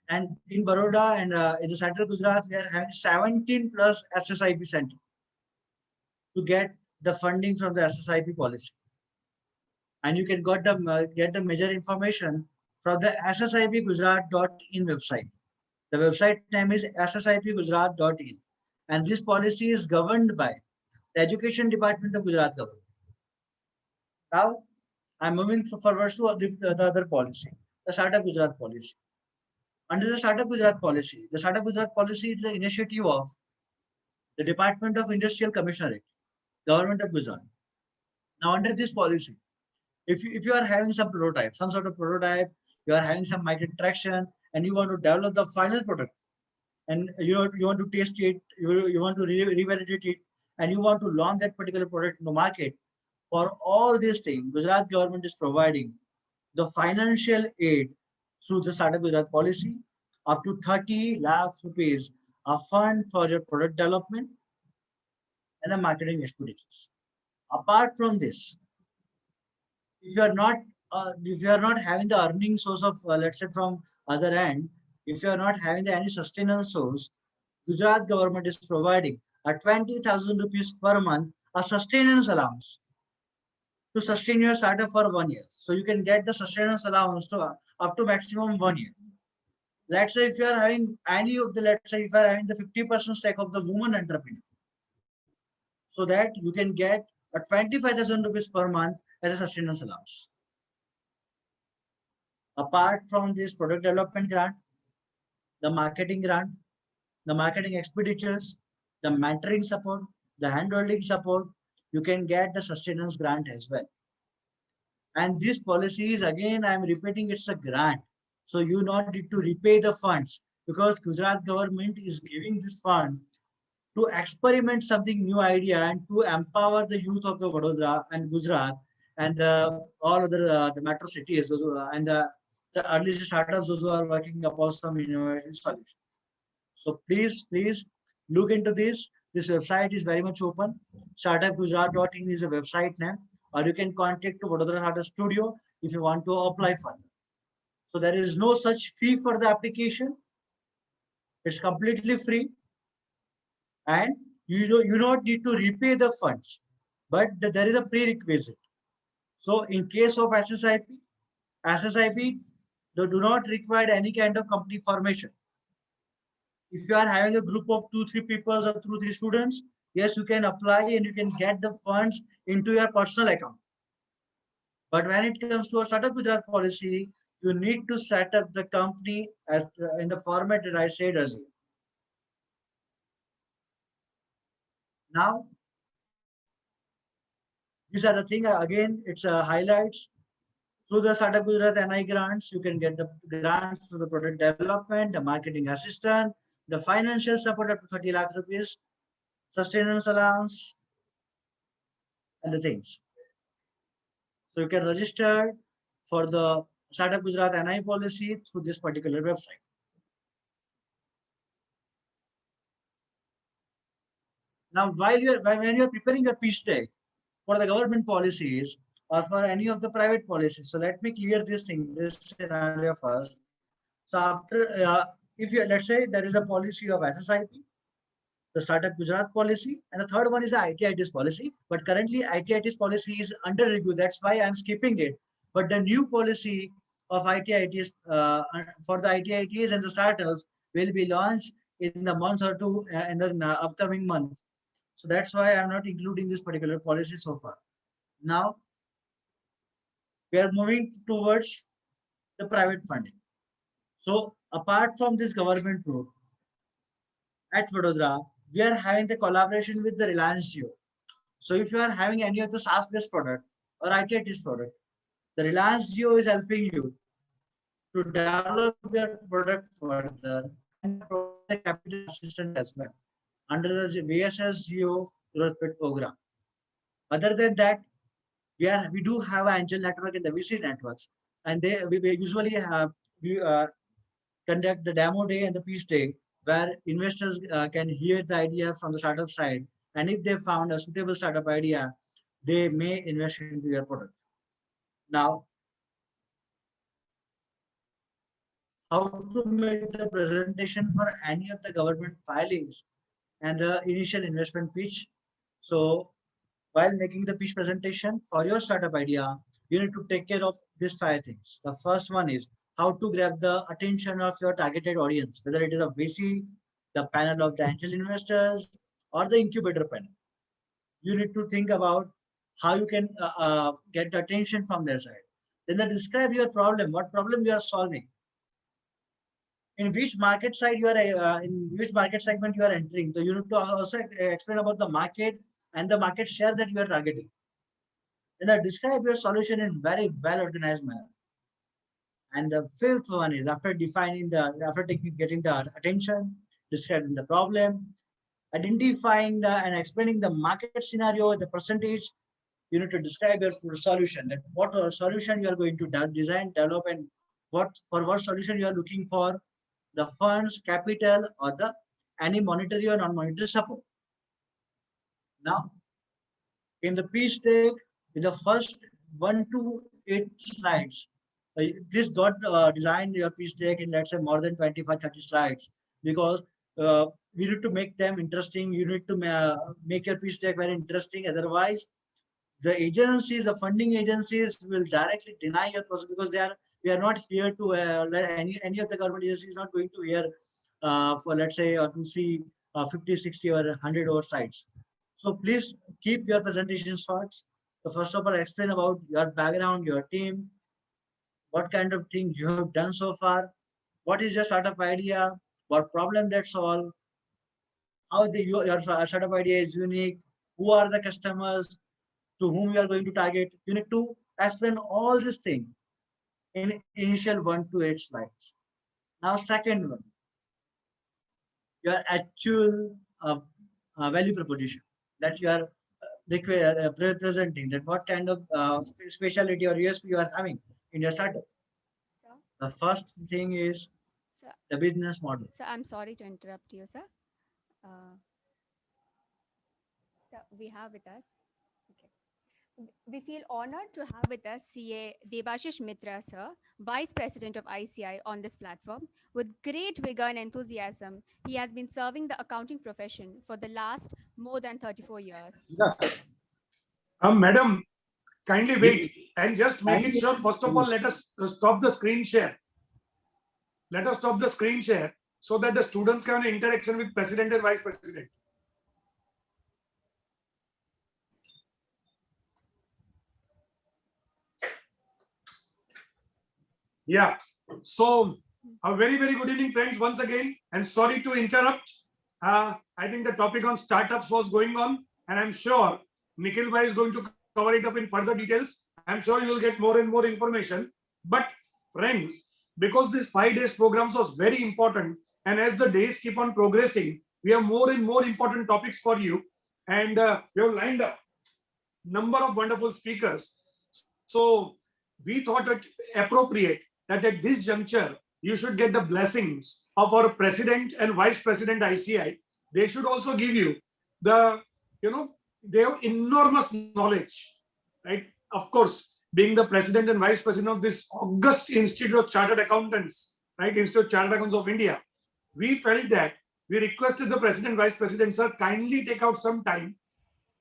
And in Baroda and in the central Gujarat, we are having 17 plus SSIP center to get the funding from the SSIP policy. And you can get the major information from the ssipgujarat.in website. The website name is ssipgujarat.in. And this policy is governed by the Education Department of Gujarat government. Now, I'm moving forward to the other policy, the Startup Gujarat policy. Under the Startup Gujarat policy, the Startup Gujarat policy is the initiative of the Department of Industrial Commissionerate, Government of Gujarat. Now, under this policy, if you are having some prototype, some sort of prototype, you are having some market traction, and you want to develop the final product, and you want to test it, you want to revalidate it, and you want to launch that particular product in the market. For all these things, Gujarat government is providing the financial aid through the Startup Gujarat policy up to 30 lakh rupees, a fund for your product development and the marketing expenditures. Apart from this, if you are not having the earning source of let's say from other end, if you are not having any sustenance source, Gujarat government is providing a 20,000 rupees per month a sustenance allowance to sustain your startup for 1 year. So you can get the sustenance allowance to up to maximum 1 year. Let's say if you are having any of the, let's say if you are having the 50% stake of the woman entrepreneur, so that you can get a 25,000 rupees per month as a sustenance allowance. Apart from this product development grant, the marketing grant, the marketing expenditures, the mentoring support, the handholding support, you can get the sustenance grant as well. And this policy is, again, I'm repeating, it's a grant. So you not need to repay the funds, because Gujarat government is giving this fund to experiment something new idea and to empower the youth of the Vadodara and Gujarat and all other the metro cities and the early startups those who are working upon some innovation solutions. So please look into this. This website is very much open. Startupgujarat.in is a website name, or you can contact to Vadodara Startup Studio if you want to apply further. So there is no such fee for the application. It's completely free, and you don't need to repay the funds, but there is a prerequisite. So in case of SSIP do not require any kind of company formation. If you are having a group of 2-3 people or 2-3 students, yes, you can apply and you can get the funds into your personal account. But when it comes to a Startup Gujarat policy, you need to set up the company as in the format that I said earlier. Now, these are the thing again. It's highlights through the Startup Gujarat NI grants. You can get the grants for the product development, the marketing assistant, the financial support up to 30 lakh rupees, sustenance allowance, and the things. So you can register for the Startup Gujarat NI policy through this particular website. Now, when you are preparing your pitch deck for the government policies or for any of the private policies, so let me clear this scenario first. So after, if you, let's say there is a policy of SSIP, the Startup Gujarat policy, and the third one is the ITIT's policy. But currently ITIT's policy is under review. That's why I'm skipping it. But the new policy of ITIT's for the ITITs and the startups will be launched in the month or two in the upcoming months. So that's why I'm not including this particular policy so far. Now we are moving towards the private funding. So apart from this government route, at Vadodara, we are having the collaboration with the Reliance Jio. So if you are having any of the SaaS-based product or ITIT's product, the Reliance Jio is helping you to develop your product further and provide the capital assistance as well under the VSS Jio growth program. Other than that, we do have an angel network in the VC networks, and we usually have conduct the demo day and the pitch day where investors can hear the idea from the startup side And if they found a suitable startup idea, they may invest into your product. Now, how to make the presentation for any of the government filings and the initial investment pitch. So while making the pitch presentation for your startup idea, you need to take care of these 5 things. The first one is how to grab the attention of your targeted audience, whether it is a VC, the panel of the angel investors, or the incubator panel. You need to think about how you can get the attention from their side. Then they describe your problem, what problem you are solving, in which market side you are in which market segment you are entering. So you need to also explain about the market and the market share that you are targeting. And then describe your solution in very well organized manner. And the fifth one is after getting the attention, describing the problem, identifying and explaining the market scenario, the percentage. You need to describe your solution, that what solution you are going to design, develop, and what solution you are looking for, the funds, capital, or the any monetary or non-monetary support. Now, in the pitch deck, in the first 1 to 8 slides, please don't design your pitch deck in, let's say, more than 25-30 slides, because we need to make them interesting. You need to make your pitch deck very interesting. Otherwise, the agencies, the funding agencies will directly deny your process, because we are not here to let any of the government agencies is not going to hear for, let's say, to see 50, 60 or 100 over sites. So please keep your presentation short. So first of all, explain about your background, your team, what kind of things you have done so far, what is your startup idea, what problem that solve, how your startup idea is unique, who are the customers, to whom you are going to target. You need to explain all these things in initial 1 to 8 slides. Now, second one, your actual value proposition that you are presenting, that what kind of specialty or USP you are having in your startup. Sir, The first thing is sir, the business model. sir, I'm sorry to interrupt you, sir. Uh, sir, we have with us. Okay. We feel honored to have with us CA Debashish Mitra, sir, Vice President of ICI on this platform. With great vigor and enthusiasm, he has been serving the accounting profession for the last more than 34 years. Madam, kindly wait and just make it sure. First of all, let us stop the screen share. Let us stop the screen share so that the students can have an interaction with President and Vice President. Yeah. So a very, very good evening, friends, once again. And sorry to interrupt. I think the topic on startups was going on, and I'm sure Nikhil Bhai is going to cover it up in further details. I'm sure you will get more and more information. But friends, because this 5 days programs was very important, and as the days keep on progressing, we have more and more important topics for you. And we have lined up number of wonderful speakers. So we thought it appropriate that at this juncture, you should get the blessings of our President and Vice President ICI. They should also give you the, they have enormous knowledge, right? Of course, being the President and Vice President of this august Institute of Chartered Accountants, right? Institute of Chartered Accountants of India. We felt that we requested the President, Vice President, sir, kindly take out some time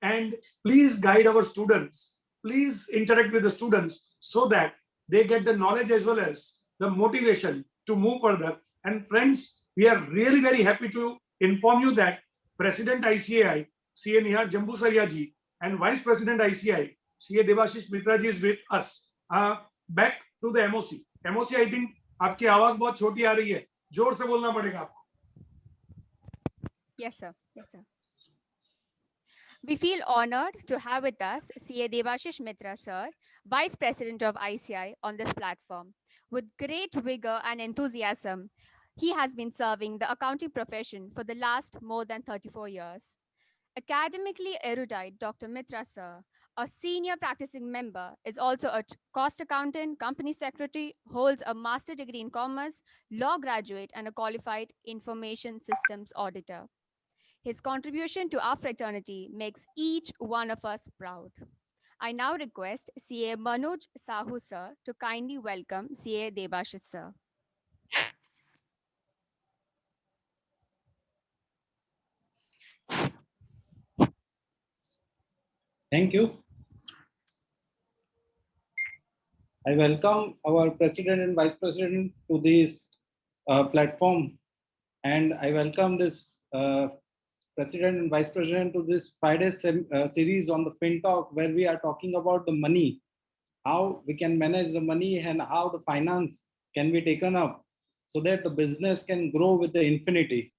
and please guide our students. Please interact with the students so that they get the knowledge as well as the motivation to move further. And friends, we are really very happy to inform you that President ICI, CA Nihar Jambusaria ji, and Vice President ICI, CA Debashish Mitra ji is with us. Back to the MOC. MOC, I think आपकी आवाज बहुत छोटी आ रही है. जोर से बोलना पड़ेगा आपको. Yes, sir. Yes, sir. We feel honored to have with us CA Debashish Mitra, sir, Vice President of ICI on this platform. With great vigor and enthusiasm, he has been serving the accounting profession for the last more than 34 years. Academically erudite, Dr. Mitra, sir, a senior practicing member, is also a cost accountant, company secretary, holds a master degree in commerce, law graduate, and a qualified information systems auditor. His contribution to our fraternity makes each one of us proud. I now request CA Manoj Sahu sir to kindly welcome CA Debashis sir. Thank you. I welcome our President and Vice President to this platform, and I welcome this President and Vice President to this 5-day series on the FinTalk, where we are talking about the money, how we can manage the money and how the finance can be taken up so that the business can grow with the infinity.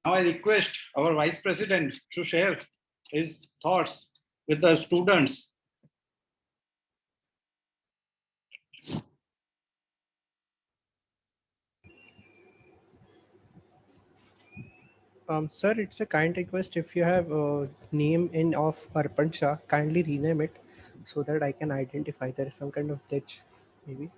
Now I request our Vice President to share his thoughts with the students. Sir, it's a kind request. If you have a name in of Arpan Shah, kindly rename it so that I can identify. There is some kind of glitch, maybe.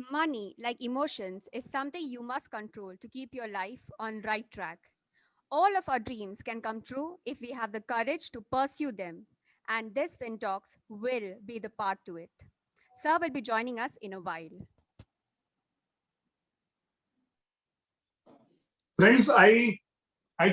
Money, like emotions, is something you must control to keep your life on right track. All of our dreams can come true if we have the courage to pursue them, and this FinTalks will be the part to it. Sir will be joining us in a while. Friends, I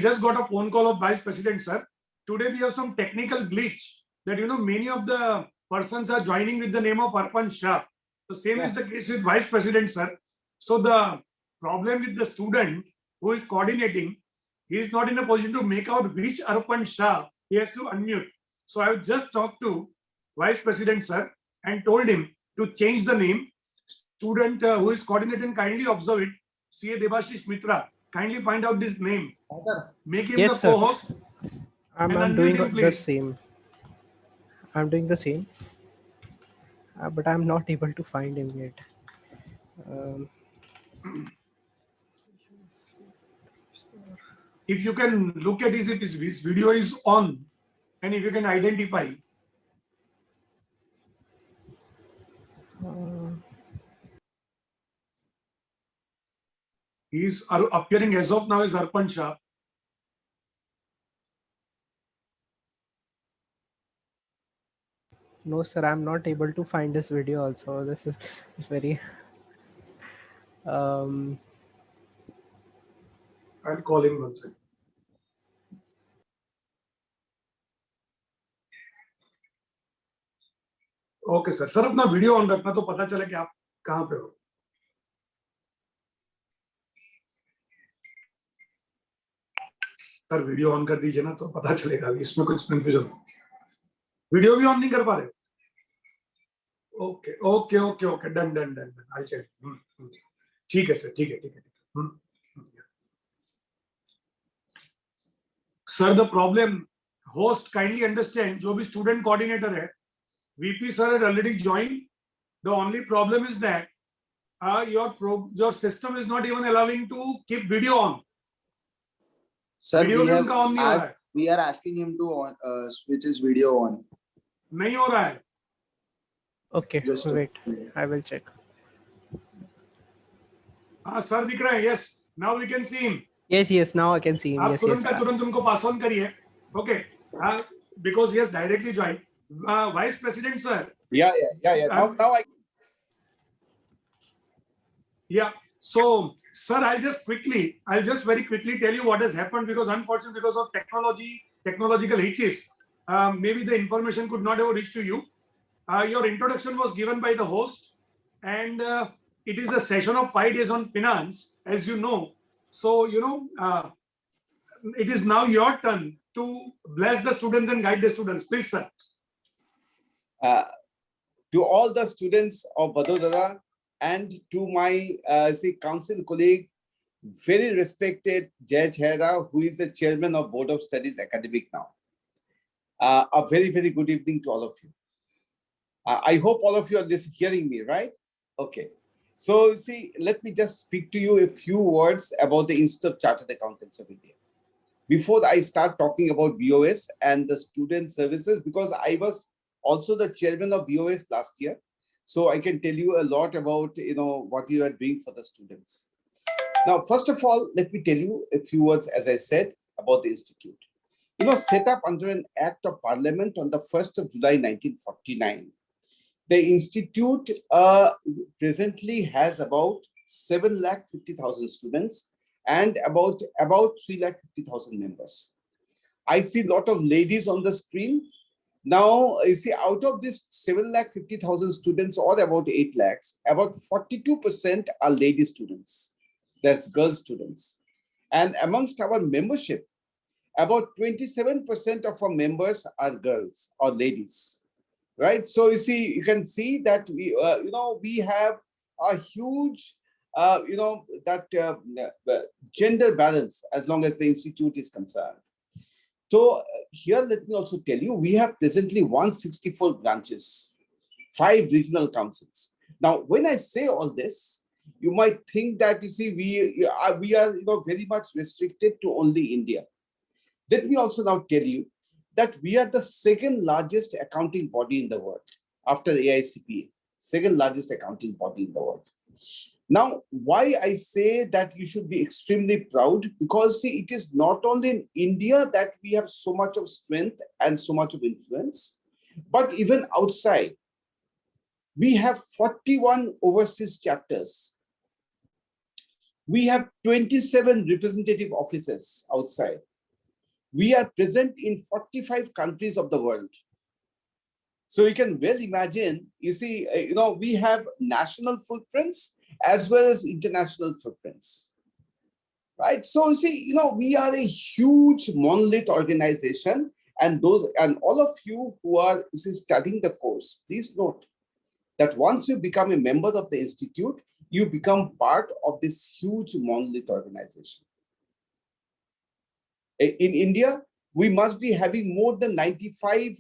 just got a phone call of Vice President, sir. Today we have some technical glitch that many of the persons are joining with the name of Arpan Shah. The same is the case with Vice President, sir. So the problem with the student who is coordinating, he is not in a position to make out which Arpan Shah he has to unmute. So I have just talked to Vice President, sir, and told him to change the name. Student who is coordinating, kindly observe it. CA Debashish Mitra, kindly find out this name. Make him Yes, the sir. co-host. I'm And doing unmute him, the please. same. I'm doing the same, but I'm not able to find him yet. Um, If you can look at if his video is on, and if you can identify. He is appearing as of now as Arpan Shah. no, sir, I'm not able to find this video also. This is very... I'll call him once again. Okay sir sir अपना video on रखना तो पता चले कि आप कहाँ पे हो सर वीडियो ऑन कर दीजिए ना तो पता चलेगा इसमें कुछ कंफ्यूजन वीडियो भी ऑन नहीं कर पा रहे okay okay okay okay done done done done I check ठीक है सर ठीक है ठीक है sir the problem host kindly understand जो भी स्टूडेंट कोऑर्डिनेटर है VP sir had already joined. The only problem is that your system is not even allowing to keep video on. Sir, Video भी उनका on नहीं हो रहा है. we are asking him to switch his video on. नहीं हो रहा है. Okay, Just wait. I will check. हाँ सर दिख रहा है. Yes, now we can see him. Yes, now I can see him. आप Yes, तुरंत का yes. तुरंत उनको pass on करिए. Okay. Because he has directly joined. Vice President sir. Yeah. Now I. Yeah. So, sir, I'll just very quickly tell you what has happened because unfortunately, because of technological hitches, maybe the information could not have reached to you. Your introduction was given by the host, and it is a session of 5 days on finance, as you know. So, it is now your turn to bless the students and guide the students. Please, sir. to all the students of Vadodara, and to my council colleague, very respected Jay Chheda, who is the chairman of Board of Studies Academic now. A very, very good evening to all of you. I hope all of you are hearing me, right? Okay. So you see, let me just speak to you a few words about the Institute of Chartered Accountants of India. Before I start talking about BOS and the student services, because I was also the chairman of BOS last year, so I can tell you a lot about what you are doing for the students. Now, first of all, let me tell you a few words, as I said, about the institute. Set up under an Act of Parliament on the 1st of July 1949. The institute presently has about 750,000 students and about 350,000 members. I see a lot of ladies on the screen. Now, you see, out of this 750,000 students, or about 8 lakhs, about 42% are lady students. That's girl students. And amongst our membership, about 27% of our members are girls or ladies. Right, so you can see that we have a huge gender balance as long as the institute is concerned. So here, let me also tell you, we have presently 164 branches, 5 regional councils. Now, when I say all this, you might think that we are very much restricted to only India. Let me also now tell you that we are the second largest accounting body in the world after AICPA, second largest accounting body in the world. Now, why I say that you should be extremely proud, because see, it is not only in India that we have so much of strength and so much of influence, but even outside. We have 41 overseas chapters. We have 27 representative offices outside. We are present in 45 countries of the world. So you can well imagine, we have national footprints as well as international footprints, right? So we are a huge monolith organization, and all of you who are studying the course, please note that once you become a member of the institute, you become part of this huge monolith organization. In India, we must be having more than 95,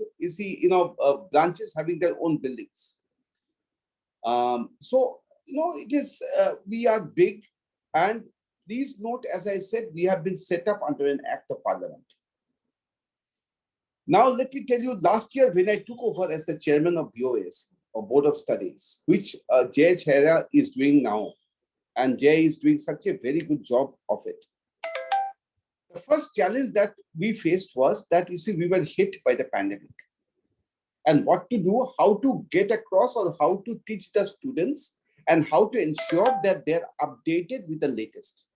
branches having their own buildings. It is, we are big, and please note, as I said, we have been set up under an Act of Parliament. Now, let me tell you, last year when I took over as the chairman of BOS, or Board of Studies, which Jay Chheda is doing now, and Jay is doing such a very good job of it. The first challenge that we faced was that, we were hit by the pandemic. And what to do, how to get across, or how to teach the students, and how to ensure that they're updated with the latest.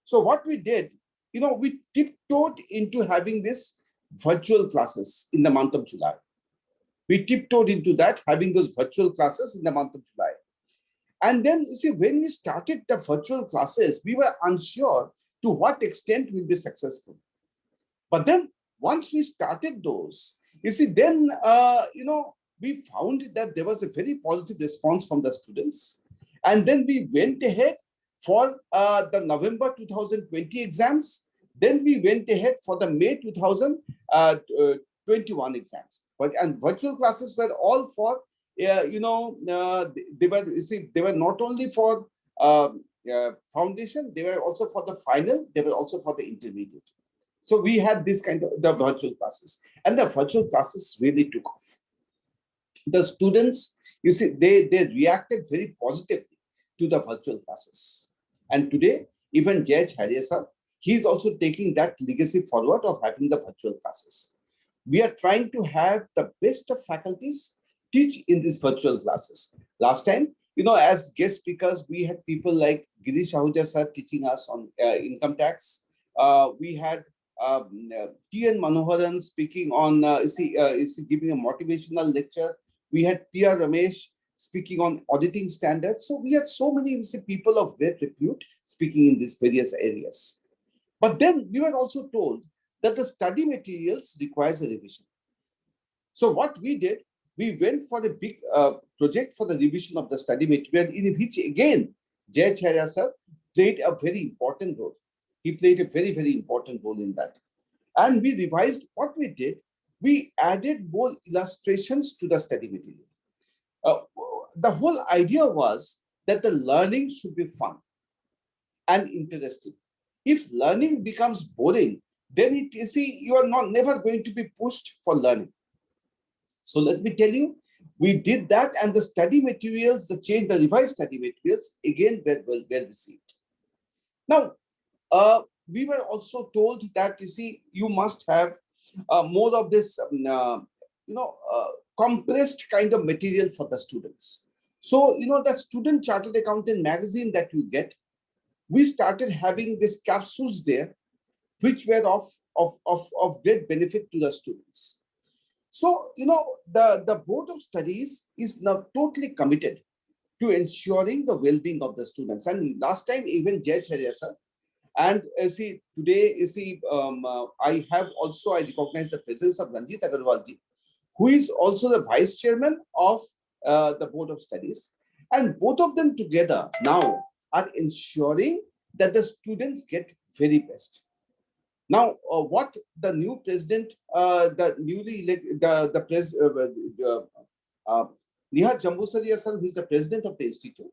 So what we did, we tiptoed into having this virtual classes in the month of July. We tiptoed into that, having those virtual classes in the month of July. And then, when we started the virtual classes, we were unsure to what extent we'll be successful. But then once we started those, then, we found that there was a very positive response from the students. And then we went ahead for the November 2020 exams. Then we went ahead for the May 2021 exams. And virtual classes were all for, they were not only for foundation, they were also for the final, they were also for the intermediate. So we had this kind of the virtual classes, and the virtual classes really took off. The students, they reacted very positively to the virtual classes. And today, even Jay Chheda sir, he's also taking that legacy forward of having the virtual classes. We are trying to have the best of faculties teach in these virtual classes. Last time, as guest speakers, we had people like Girish Ahuja sir teaching us on income tax. We had T.N. Manoharan speaking on, giving a motivational lecture. We had P.R. Ramesh speaking on auditing standards. So we had so many people of great repute speaking in these various areas. But then we were also told that the study materials requires a revision. So what we did, we went for a big project for the revision of the study material, in which again, Jay Chhaya sir played a very important role. He played a very, very important role in that. And we revised what we did. We added more illustrations to the study material. The whole idea was that the learning should be fun and interesting. If learning becomes boring, then you are never going to be pushed for learning. So let me tell you, we did that, and the study materials, the revised study materials, again were well received. Now, we were also told that you must have more of this, compressed kind of material for the students. So, that Student Chartered Accountant magazine that you get, we started having these capsules there, which were of great benefit to the students. So, the Board of Studies is now totally committed to ensuring the well-being of the students. And last time, even Jay Chhaya sir, and today, I recognize the presence of Ranjit Agarwal ji, who is also the Vice Chairman of the Board of Studies. And both of them together now are ensuring that the students get very best. Now, what the new president, the newly elected, Nihat Jambusaria sir, who is the president of the institute.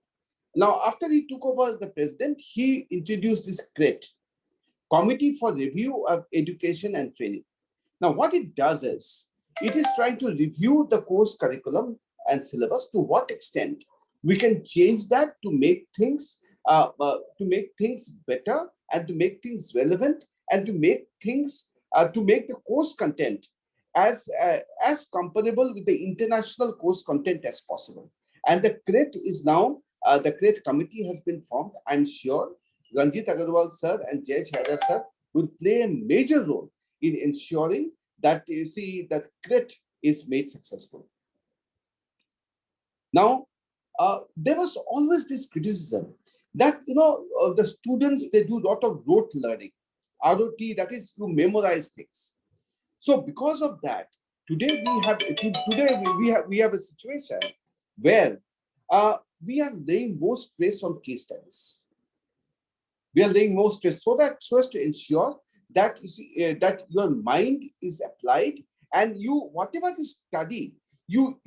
Now, after he took over the president, he introduced this CRET, Committee for Review of Education and Training. Now, what it does is, it is trying to review the course curriculum and syllabus, to what extent we can change that to make things better, and to make things relevant, and to make the course content as comparable with the international course content as possible. And the CRET is now, the CRET committee has been formed. I'm sure Ranjit Agarwal sir and Jay Chhaya sir will play a major role in ensuring that that CRET is made successful. Now, there was always this criticism that the students, they do a lot of rote learning, ROT, that is, you memorize things. So because of that, today we have a situation where we are laying more stress on case studies. We are laying more stress so as to ensure that that your mind is applied, and whatever you study, you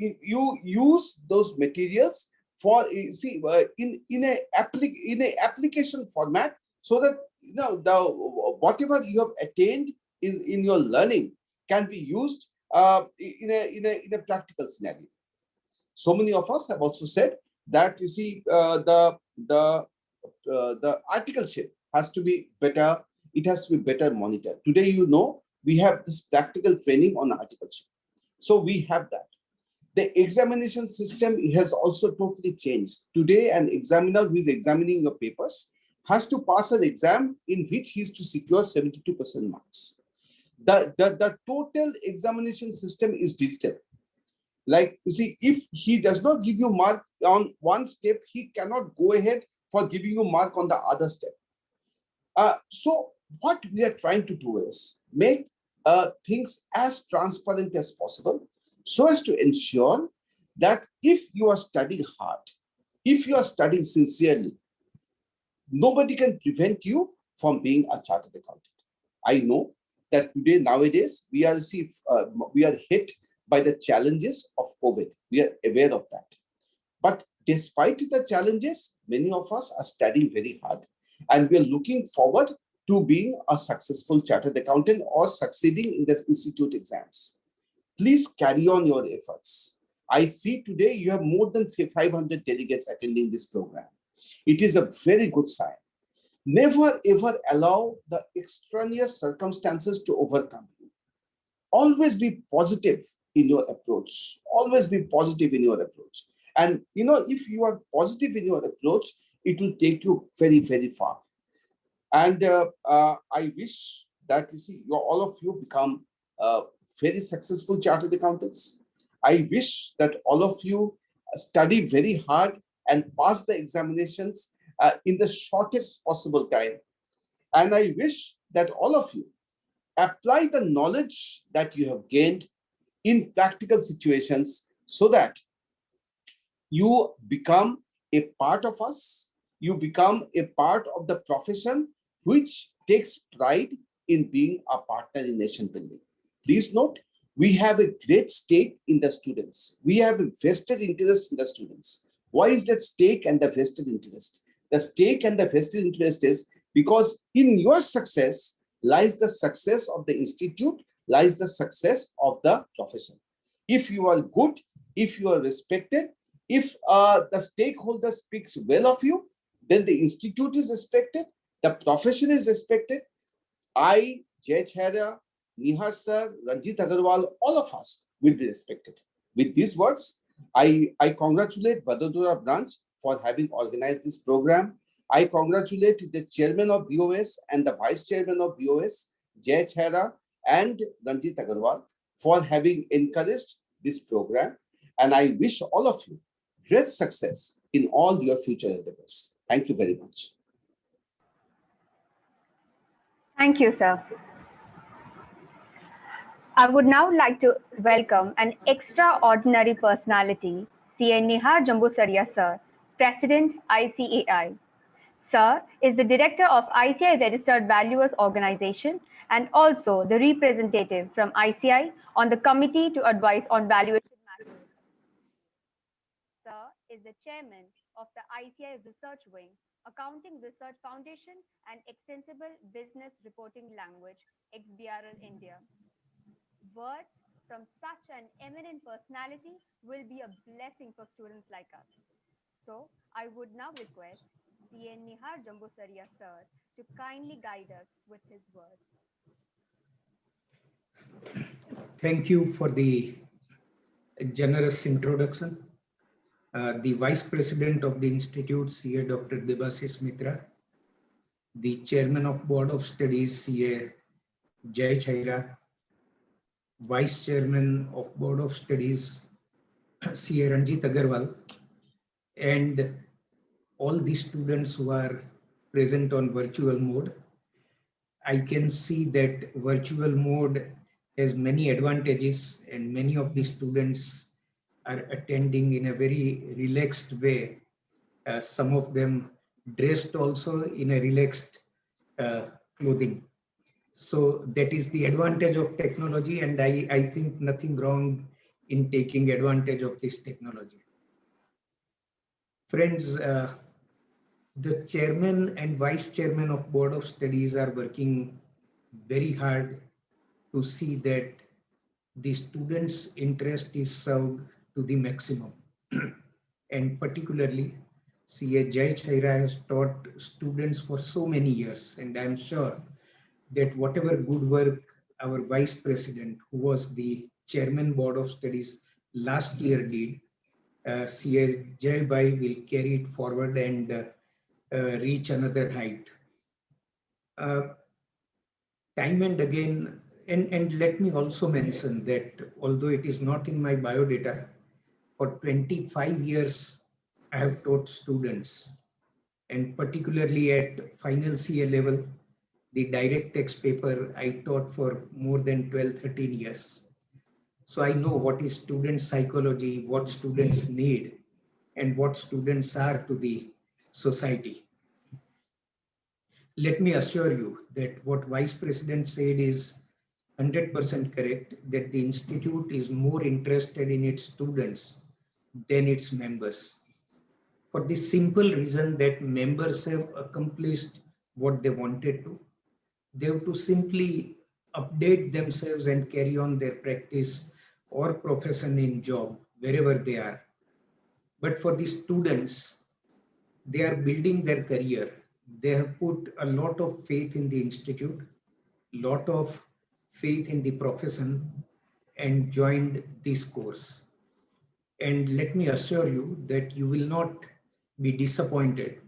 use those materials for in a application format, so that whatever you have attained in your learning can be used in a practical scenario. So many of us have also said that the articleship has to be better. It has to be better monitored. Today, we have this practical training on articleship. So we have that. The examination system has also totally changed. Today, an examiner who is examining your papers has to pass an exam in which he is to secure 72% marks. The total examination system is digital. Like, if he does not give you mark on one step, he cannot go ahead for giving you mark on the other step. So what we are trying to do is make things as transparent as possible, so as to ensure that if you are studying hard, if you are studying sincerely, nobody can prevent you from being a chartered accountant. I know that today, nowadays, we are hit by the challenges of COVID. We are aware of that. But despite the challenges, many of us are studying very hard, and we are looking forward to being a successful chartered accountant or succeeding in the institute exams. Please carry on your efforts. I see today you have more than 500 delegates attending this program. It is a very good sign. Never ever allow the extraneous circumstances to overcome you. Always be positive in your approach. Always be positive in your approach. And if you are positive in your approach, it will take you very, very far. And I wish that all of you become very successful chartered accountants. I wish that all of you study very hard and pass the examinations in the shortest possible time. And I wish that all of you apply the knowledge that you have gained in practical situations, so that you become a part of us, you become a part of the profession which takes pride in being a partner in nation building. Please note, we have a great stake in the students. We have a vested interest in the students. Why is that stake and the vested interest? The stake and the vested interest is because in your success lies the success of the institute, lies the success of the profession. If you are good, if you are respected, if the stakeholder speaks well of you, then the institute is respected, the profession is respected. I, Jay Chheda, Nihar sir, Ranjit Agarwal, all of us will be respected. With these words, I congratulate Vadodara branch for having organized this program. I congratulate the chairman of BOS and the vice chairman of BOS, Jay Chheda and Ranjit Agarwal, for having encouraged this program. And I wish all of you great success in all your future endeavors. Thank you very much. Thank you, sir. I would now like to welcome an extraordinary personality, CA Nihar Jambusaria sir, President ICAI. Sir is the director of ICI Registered Valuers Organization and also the representative from ICI on the committee to advise on valuation matters. Sir is the chairman of the ICI Research Wing, Accounting Research Foundation and Extensible Business Reporting Language, XBRL India. Words from such an eminent personality will be a blessing for students like us. So I would now request CA Nihar Jambusaria sir to kindly guide us with his words. Thank you for the generous introduction. The Vice President of the Institute, CA Dr. Debashish Mitra, the Chairman of Board of Studies, CA Jay Chheda, Vice Chairman of Board of Studies, CA Ranjit Agarwal, and all the students who are present on virtual mode. I can see that virtual mode has many advantages and many of the students are attending in a very relaxed way. Some of them dressed also in a relaxed clothing. So that is the advantage of technology, and I think nothing wrong in taking advantage of this technology. Friends, the chairman and vice chairman of Board of Studies are working very hard to see that the students' interest is served to the maximum. And particularly, CA Jay Chheda has taught students for so many years, and I'm sure that whatever good work our vice president, who was the chairman Board of Studies last year did, CA Jay Bhai will carry it forward and reach another height. Time and again, and let me also mention that although it is not in my biodata, for 25 years I have taught students, and particularly at final CA level, the direct text paper I taught for more than 12-13 years. So I know what is student psychology, what students need, and what students are to the society. Let me assure you that what Vice President said is 100% correct, that the institute is more interested in its students than its members. For the simple reason that members have accomplished what they wanted to. They have to simply update themselves and carry on their practice or profession in job wherever they are. But for the students, they are building their career. They have put a lot of faith in the institute, lot of faith in the profession, and joined this course. And let me assure you that you will not be disappointed.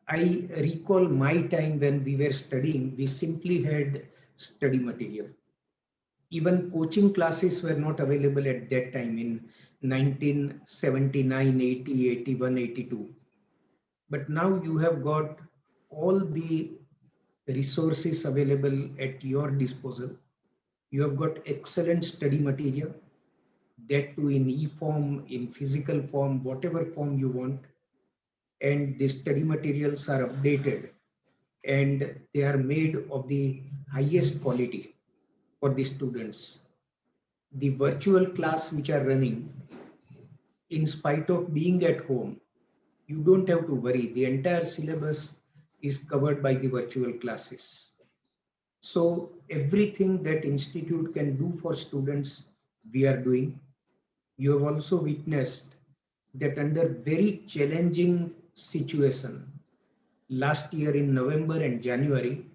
I recall my time when we were studying, we simply had study material. Even coaching classes were not available at that time in 1979, 80, 81, 82. But now you have got all the resources available at your disposal. You have got excellent study material. that too in e-form, in physical form, whatever form you want. And the study materials are updated and they are made of the highest quality for the students. The virtual class which are running, in spite of being at home, you don't have to worry. The entire syllabus is covered by the virtual classes. So everything that institute can do for students, we are doing. You have also witnessed that under very challenging situation, last year in November and January,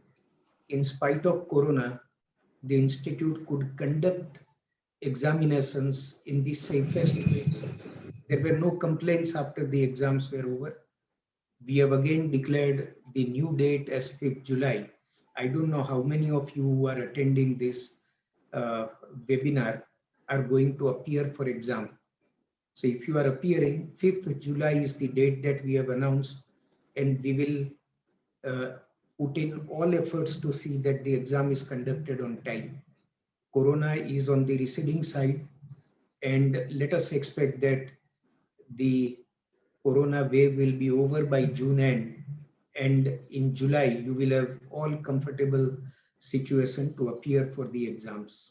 in spite of Corona, the institute could conduct examinations in the safest way. There were no complaints after the exams were over. We have again declared the new date as 5th July. I don't know how many of you who are attending this webinar are going to appear for exam. So if you are appearing, 5th July is the date that we have announced, and we will put in all efforts to see that the exam is conducted on time. Corona is on the receding side, and let us expect that the Corona wave will be over by June end, and in July you will have all comfortable situation to appear for the exams.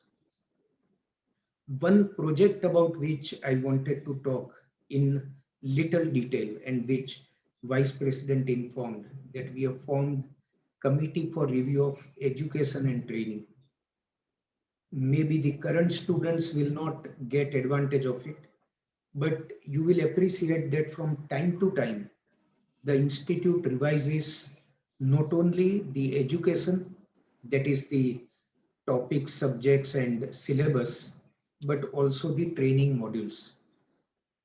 One project about which I wanted to talk in little detail, and which Vice President informed, that we have formed Committee for Review of Education and Training. Maybe the current students will not get advantage of it, but you will appreciate that from time to time, the institute revises not only the education, that is the topics, subjects and syllabus, but also the training modules.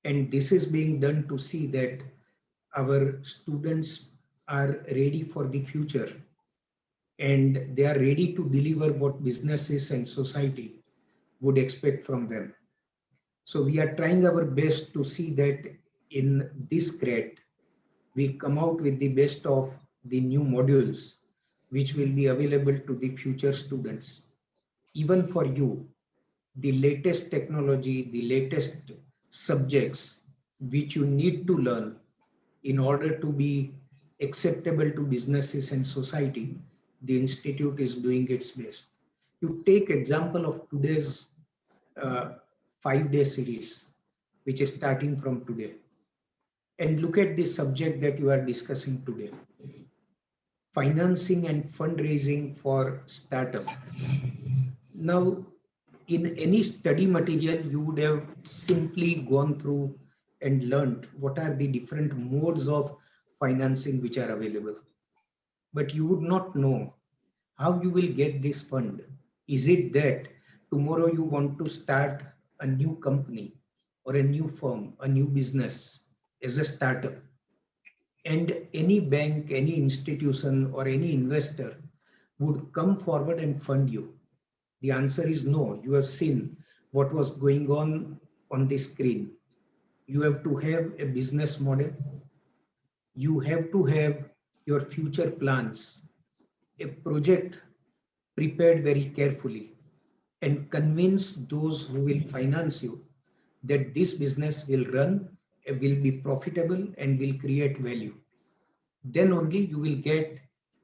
And this is being done to see that our students are ready for the future and they are ready to deliver what businesses and society would expect from them. So we are trying our best to see that in this grade, we come out with the best of the new modules, which will be available to the future students. Even for you, the latest technology, the latest subjects, which you need to learn in order to be acceptable to businesses and society, the institute is doing its best. You take example of today's 5-day series, which is starting from today, and look at the subject that you are discussing today: financing and fundraising for startup. Now, in any study material, you would have simply gone through and learned what are the different modes of financing which are available. But you would not know how you will get this fund. Is it that tomorrow you want to start a new company or a new firm, a new business as a startup, and any bank, any institution or any investor would come forward and fund you? The answer is no. You have seen what was going on the screen. You have to have a business model. You have to have your future plans, a project prepared very carefully, and convince those who will finance you that this business will run, will be profitable and will create value. Then only you will get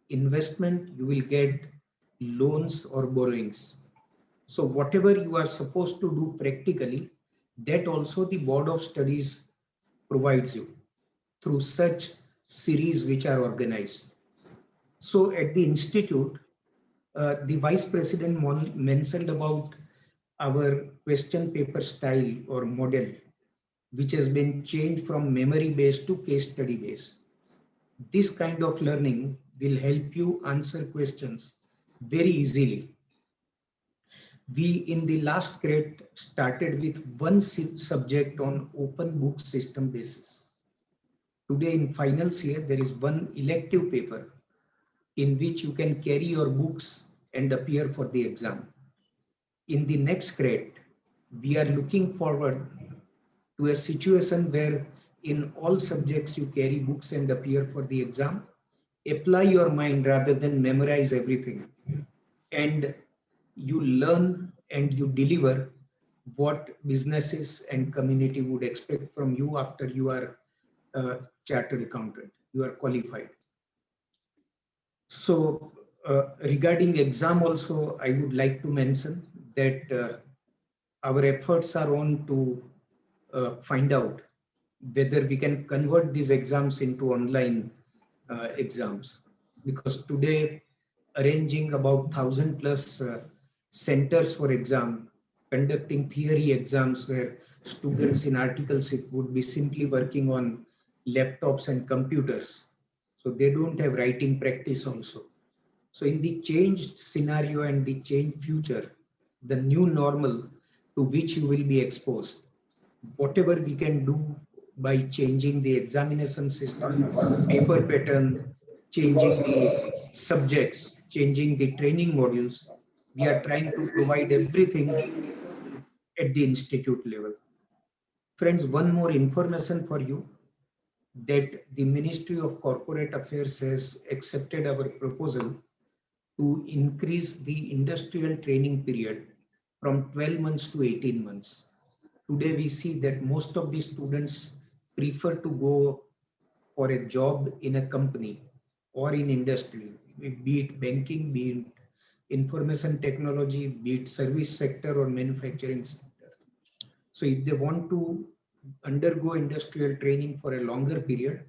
investment, you will get loans or borrowings. So whatever you are supposed to do practically, that also the Board of Studies provides you through such series which are organized. So at the institute, the Vice President mentioned about our question paper style or model, which has been changed from memory based to case study based. This kind of learning will help you answer questions very easily. We in the last grade started with one subject on open book system basis. Today in finals year, there is one elective paper in which you can carry your books and appear for the exam. In the next grade, we are looking forward to a situation where in all subjects you carry books and appear for the exam. Apply your mind rather than memorize everything. And you learn and you deliver what businesses and community would expect from you after you are a chartered accountant, you are qualified. So regarding exam also, I would like to mention that our efforts are on to find out whether we can convert these exams into online exams, because today arranging about 1,000 plus centers for exam, conducting theory exams where students in articleship would be simply working on laptops and computers, so they don't have writing practice also. So in the changed scenario and the changed future, the new normal to which you will be exposed, whatever we can do by changing the examination system, paper pattern, changing the subjects, changing the training modules, we are trying to provide everything at the institute level. Friends, one more information for you, that the Ministry of Corporate Affairs has accepted our proposal to increase the industrial training period from 12 months to 18 months. Today we see that most of the students prefer to go for a job in a company or in industry, be it banking, be it information technology, be it service sector or manufacturing sectors. So if they want to undergo industrial training for a longer period,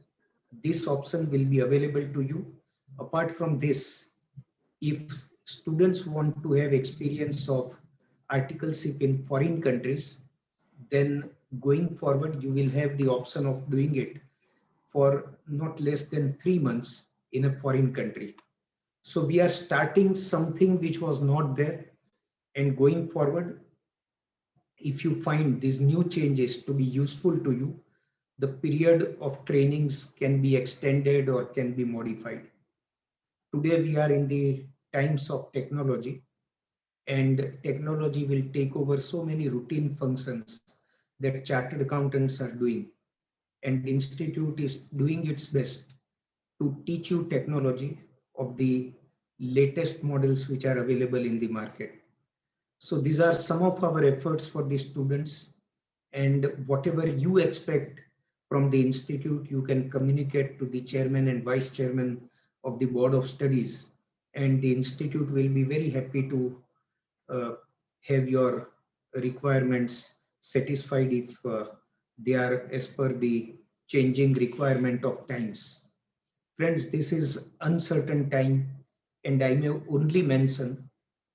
this option will be available to you. Apart from this, if students want to have experience of articleship in foreign countries, then going forward, you will have the option of doing it for not less than 3 months in a foreign country. So we are starting something which was not there, and going forward, if you find these new changes to be useful to you, the period of trainings can be extended or can be modified. Today we are in the times of technology, and technology will take over so many routine functions that chartered accountants are doing, and the institute is doing its best to teach you technology of the latest models which are available in the market. So these are some of our efforts for the students, and whatever you expect from the institute, you can communicate to the chairman and vice chairman of the board of studies, and the institute will be very happy to uh, have your requirements satisfied if they are as per the changing requirement of times. Friends, this is uncertain time, and I may only mention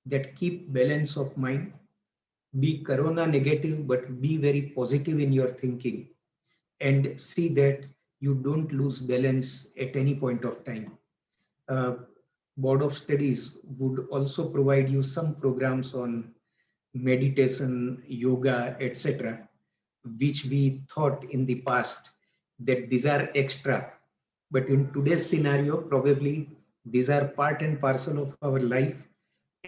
that keep balance of mind, be corona negative, but be very positive in your thinking, and see that you don't lose balance at any point of time. Uh, Board of Studies would also provide you some programs on meditation, yoga, etc., which we thought in the past that these are extra. But in today's scenario, probably these are part and parcel of our life.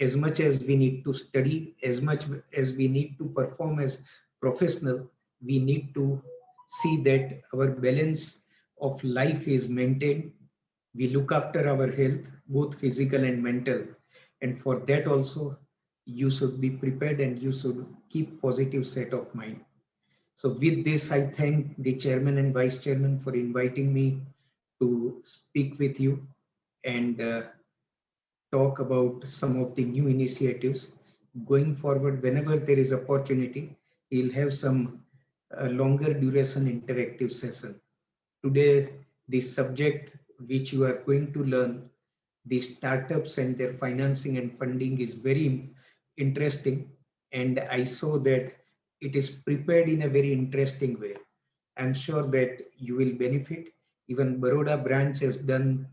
As much as we need to study, as much as we need to perform as professional, we need to see that our balance of life is maintained. We look after our health, both physical and mental. And for that also, you should be prepared and you should keep positive set of mind. So with this, I thank the chairman and vice chairman for inviting me to speak with you and talk about some of the new initiatives. Going forward, whenever there is opportunity, we'll have some longer duration interactive session. Today, the subject which you are going to learn, the startups and their financing and funding, is very interesting. And I saw that it is prepared in a very interesting way. I'm sure that you will benefit. Even Baroda branch has done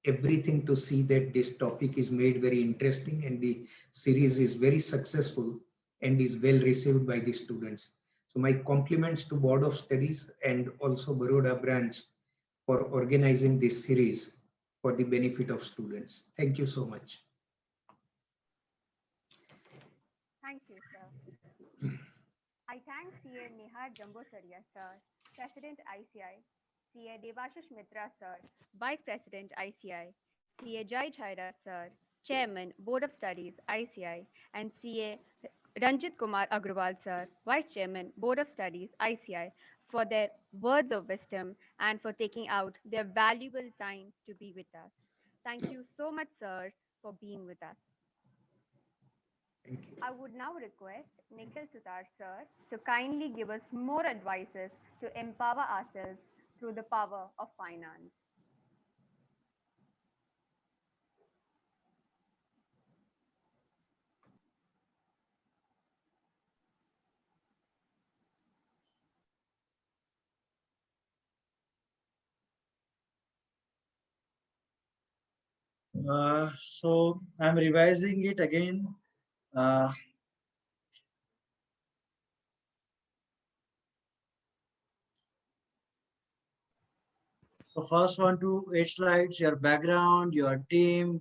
everything to see that this topic is made very interesting, and the series is very successful and is well received by the students. So my compliments to Board of Studies and also Baroda branch for organizing this series for the benefit of students. Thank you so much. Thank you, sir. I thank CA Nihar Jambosaria, sir, President ICI, CA Devashish Mitra, sir, Vice President ICI, CA Jai Chaira, sir, Chairman, Board of Studies, ICI, and CA Ranjit Kumar Agrawal sir, Vice Chairman, Board of Studies, ICI, for their words of wisdom and for taking out their valuable time to be with us. Thank you so much, sirs, for being with us. Thank you. I would now request Nikhil Sutar sir to kindly give us more advices to empower ourselves through the power of finance. So I'm revising it again. Uh, so first 1 to 8 slides, your background, your team,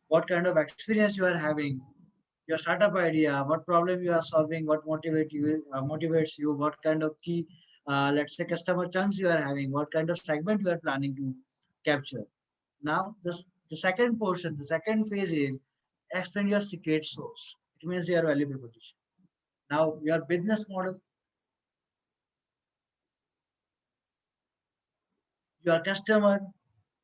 what kind of experience you are having, your startup idea, what problem you are solving, what motivates you, what kind of key, let's say customer chunks you are having, what kind of segment you are planning to capture. Now, the second portion, the second phase is explain your secret sauce. It means your value proposition. Now, your business model, your customer,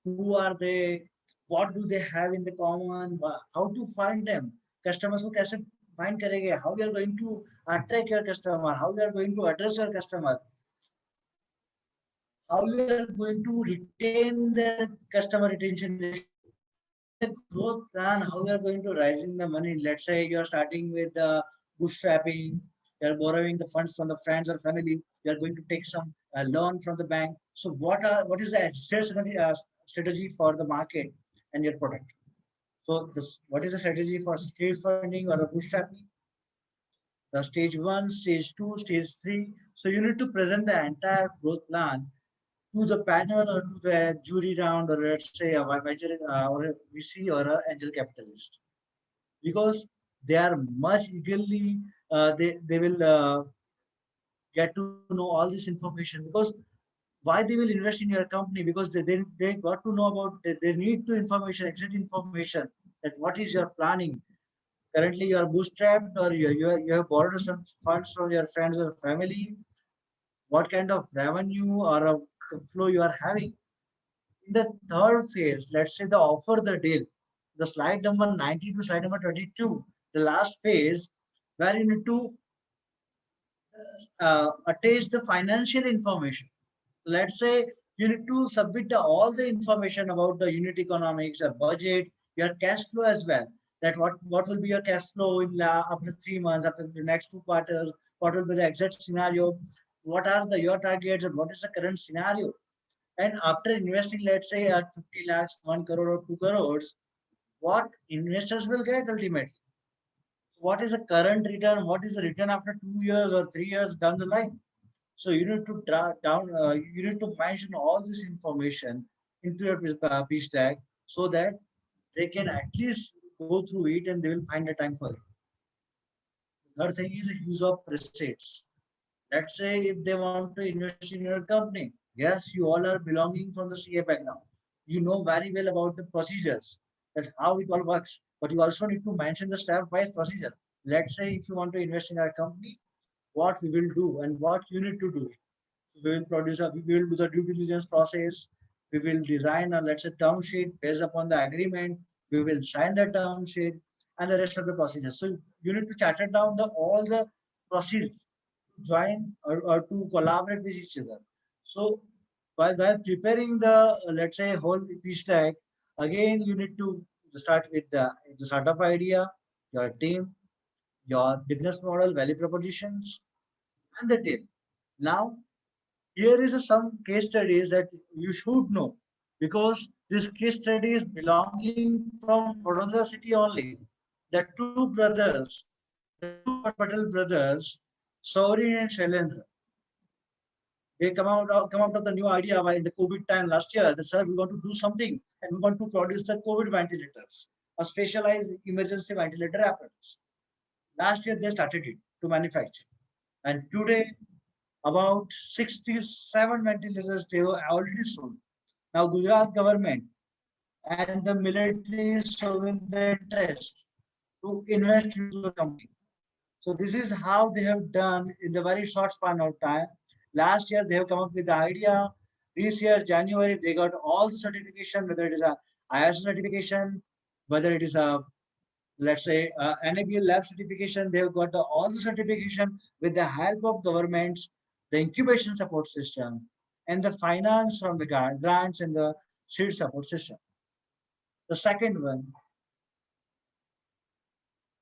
who are they, what do they have in the common, how to find them, customers को कैसे find करेंगे, how you are going to attract your customer, how you are going to address your customer, how you are going to retain the customer retention ratio, the growth plan, how you are going to raising the money. Let's say you are starting with bootstrapping, you are borrowing the funds from the friends or family, you are going to take some loan from the bank. So what is the exit strategy for the market and your product? So what is the strategy for seed funding or the bootstrapping? The stage 1, stage 2, stage 3. So you need to present the entire growth plan to the panel or to the jury round, or let's say a venture or a VC or an angel capitalist, because they are much eagerly they will get to know all this information. Because why they will invest in your company, because they got to know about they need to information, exact information, that what is your planning. Currently you are bootstrapped, or you have borrowed some funds from your friends or family, what kind of revenue or a flow you are having. In the third phase, let's say the offer the deal, the slide number 90 to slide number 22, the last phase, where you need to attach the financial information. So let's say you need to submit all the information about the unit economics, your budget, your cash flow as well. That what will be your cash flow in after 3 months, after the next 2 quarters, what will be the exact scenario, what are the your targets, and what is the current scenario. And after investing, let's say at 50 lakhs, 1 crore or 2 crores, what investors will get ultimately? What is the current return? What is the return after 2 years or 3 years down the line? So you need to you need to mention all this information into your pitch deck, so that they can at least go through it and they will find the time for it. Third thing is the use of receipts. Let's say if they want to invest in your company, yes, you all are belonging from the CA background. You know very well about the procedures, that how it all works, but you also need to mention the step-wise procedure. Let's say if you want to invest in our company, what we will do and what you need to do. We will we will do the due diligence process. We will design a, let's say, term sheet based upon the agreement. We will sign the term sheet and the rest of the procedures. So you need to chatter down all the procedures, join or to collaborate with each other. So while preparing the let's say whole pitch deck, again you need to start with the startup idea, your team, your business model, value propositions, and the team. Now here is some case studies that you should know, because this case study is belonging from Vadodara city only. The two brothers, the two Patel brothers, Saurin and Shailendra, they come out of the new idea by the COVID time last year. That sir, we want to do something and we want to produce the COVID ventilators, a specialized emergency ventilator apparatus. Last year they started it to manufacture, and today about 67 ventilators they were already sold. Now Gujarat government and the military is showing the interest to invest into the company. So this is how they have done in the very short span of time. Last year, they have come up with the idea. This year, January, they got all the certification, whether it is a ISO certification, whether it is a, let's say, NABL lab certification, they have got all the certification with the help of governments, the incubation support system, and the finance from the grants and the seed support system. The second one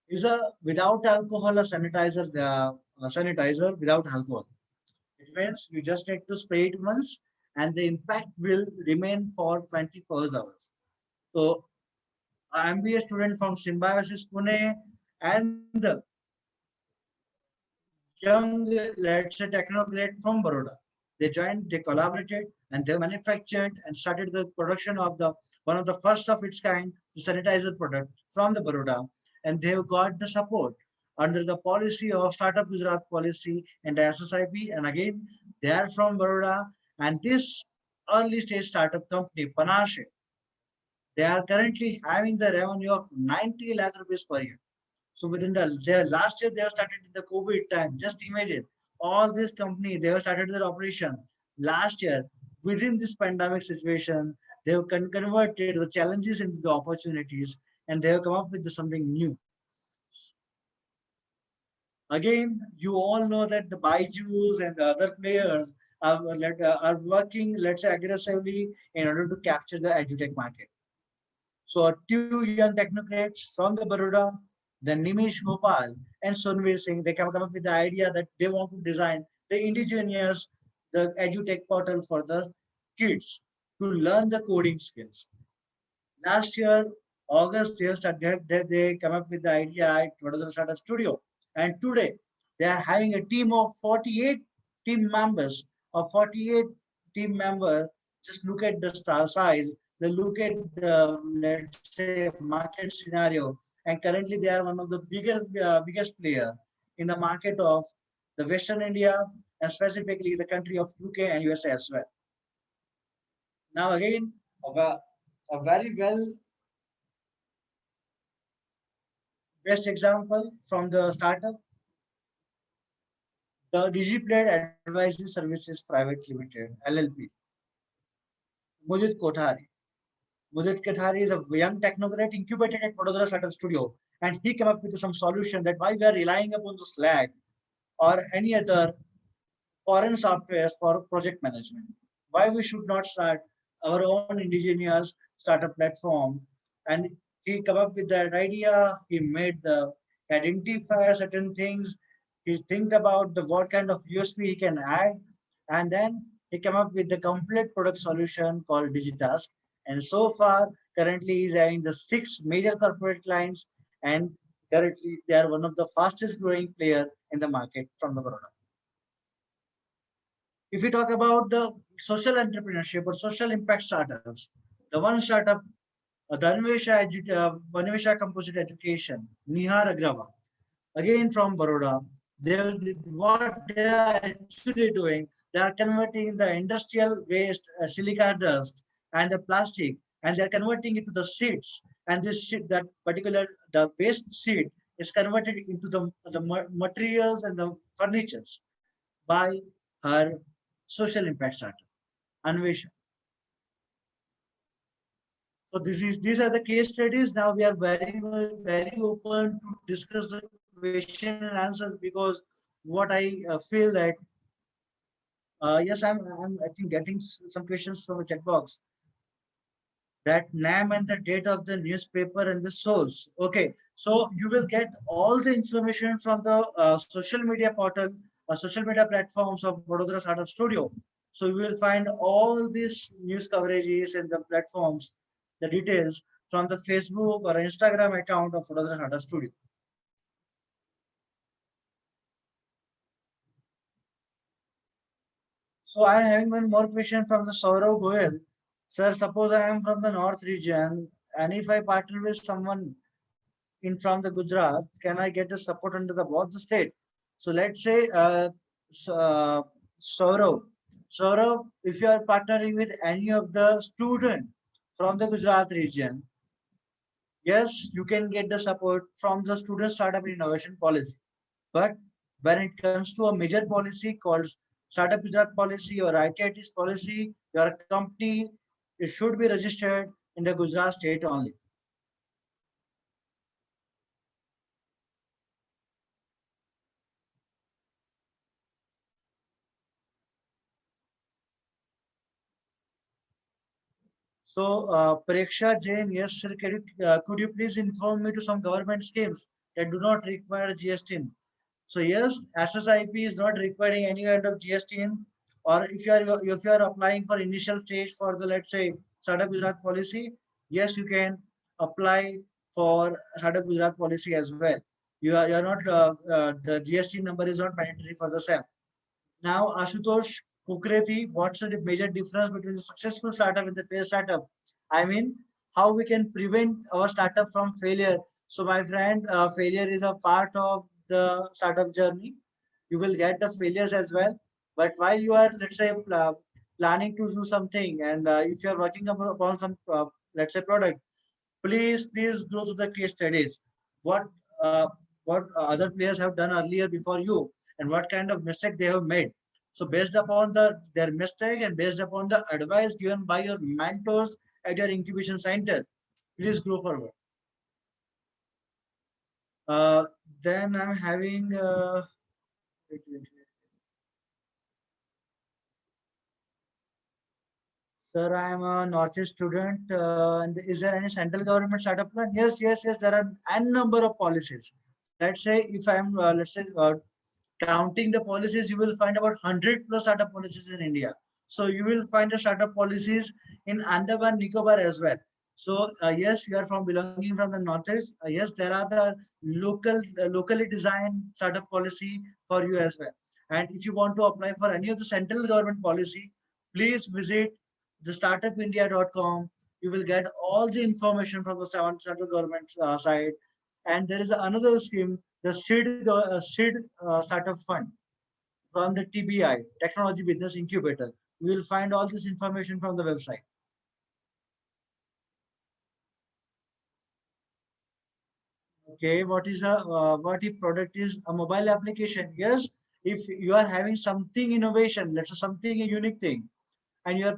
is a without alcohol, a sanitizer, sanitizer without alcohol. It means you just need to spray it once and the impact will remain for 24 hours. So I am a student from Symbiosis Pune and the young, let's say, technocrat from Baroda. They joined, they collaborated, and they manufactured and started the production of the one of the first of its kind the sanitizer product from the Baroda, and they've got the support under the policy of Startup Gujarat policy and SSIP. And again, they are from Baroda, and this early stage startup company Panache, they are currently having the revenue of 90 lakh rupees per year. So within the last year, they have started in the COVID time. Just imagine all this company, they have started their operation last year. Within this pandemic situation, they have converted the challenges into the opportunities and they have come up with something new. Again, you all know that the Byju's and the other players are working, let's say, aggressively in order to capture the edutech market. So two young technocrats from the Baroda, the Nimish Gopal and Sonveer Singh, they come up with the idea that they want to design the indigenous, the edutech portal for the kids to learn the coding skills. Last year, August, they come up with the idea at Vadodara Startup Studio. And today, they are having a team of 48 team members, of 48 team members. Just look at the star size, they look at the, let's say, market scenario. And currently, they are one of the biggest player in the market of the Western India and specifically the country of UK and USA as well. Now, again, a very well best example from the startup, the DigiPlate Advisory Services Private Limited, LLP. Mudit Kothari. Mudit Kothari is a young technocrat incubated at Vadodara Startup Studio, and he came up with some solution that why we are relying upon the Slack or any other foreign softwares for project management. Why we should not start our own indigenous startup platform? And he came up with that idea. He made the identify certain things. He think about the what kind of USP he can add, and then he came up with the complete product solution called Digitask. And so far, currently he's having the 6 major corporate clients, and currently they are one of the fastest growing player in the market from the Baroda. If we talk about the social entrepreneurship or social impact startups, the one startup, the Anvesha Composite Education, Nihar Agrawal, again from Baroda, what they are actually doing, they are converting the industrial waste, silica dust and the plastic, and they are converting it to the seeds. And this sheet, that particular, the waste seed is converted into the materials and the furnitures by her social impact startup, Anvesha. So these are the case studies. Now we are very open to discuss the question and answers because what I feel that yes, I'm I think getting some questions from the chat box. That name and the date of the newspaper and the source. Okay, so you will get all the information from the social media portal, social media platforms of Vadodara Startup Studio. So you will find all these news coverages and the platforms, the details from the Facebook or Instagram account of Vadodara Startup Studio. So I am having one more question from the Saurav Goel. Sir, suppose I am from the north region and if I partner with someone in from the Gujarat, can I get the support under the both the state? So let's say Saurav, if you are partnering with any of the student from the Gujarat region, yes, you can get the support from the student startup innovation policy. But when it comes to a major policy called Startup Gujarat policy or ITIT's policy, your company, it should be registered in the Gujarat state only. So, Preksha Jain, yes, sir, could you please inform me to some government schemes that do not require GST? So yes, SSIP is not requiring any kind of GST in, or if you are applying for initial stage for the, let's say, Startup Gujarat policy, yes, you can apply for Startup Gujarat policy as well. You are not the GST number is not mandatory for the same. Now, Ashutosh Kukreti, what's the major difference between the successful startup and the failed startup? I mean, how we can prevent our startup from failure. So, my friend, failure is a part of the startup journey. You will get the failures as well. But while you are, let's say, planning to do something, and if you are working upon some, let's say, product, please go to the case studies. What uh, what other players have done earlier before you, and what kind of mistake they have made. So based upon their mistake and based upon the advice given by your mentors at your incubation center, please go forward. Uh, then I'm having wait, wait, wait. Sir, I am a Northeast student. And is there any central government startup plan? Yes, yes, yes. There are n number of policies. Let's say if I'm, let's say, counting the policies, you will find about 100 plus startup policies in India. So you will find the startup policies in Andaman Nicobar as well. So yes, you are from belonging from the northeast. Yes, there are the locally designed startup policy for you as well. And if you want to apply for any of the central government policy, please visit the startupindia.com. You will get all the information from the central government side. And there is another scheme, the SEED Startup Fund from the TBI, Technology Business Incubator. You will find all this information from the website. Okay, what if product is a mobile application? Yes, if you are having something innovation, let's say something a unique thing, and you are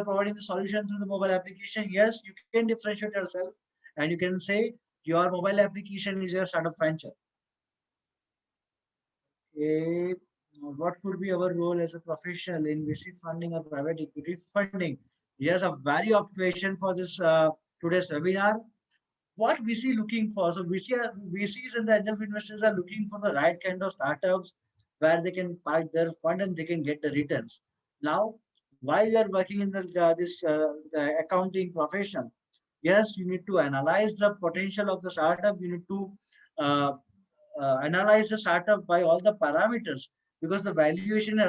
providing the solution through the mobile application, yes, you can differentiate yourself, and you can say your mobile application is your startup venture. Okay, what could be our role as a professional in VC funding or private equity funding? Yes, a very up question for this today's webinar. What VC looking for? So VCs and the angel investors are looking for the right kind of startups where they can park their fund and they can get the returns. Now, while you are working in the accounting profession, yes, you need to analyze the potential of the startup. You need to uh, analyze the startup by all the parameters because the valuation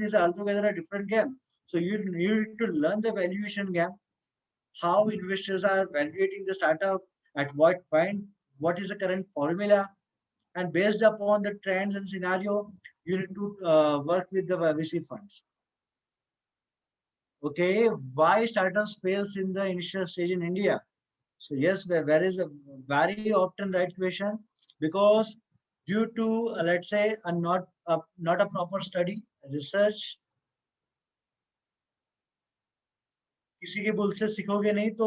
is altogether a different game. So you need to learn the valuation game, how investors are valuating the startup, at what point, what is the current formula, and based upon the trends and scenario, you need to work with the VC funds. Okay, why startups fails in the initial stage in India? So yes, there is a very often right question because due to let's say not a proper study, research, किसी के bull से सीखोगे नहीं तो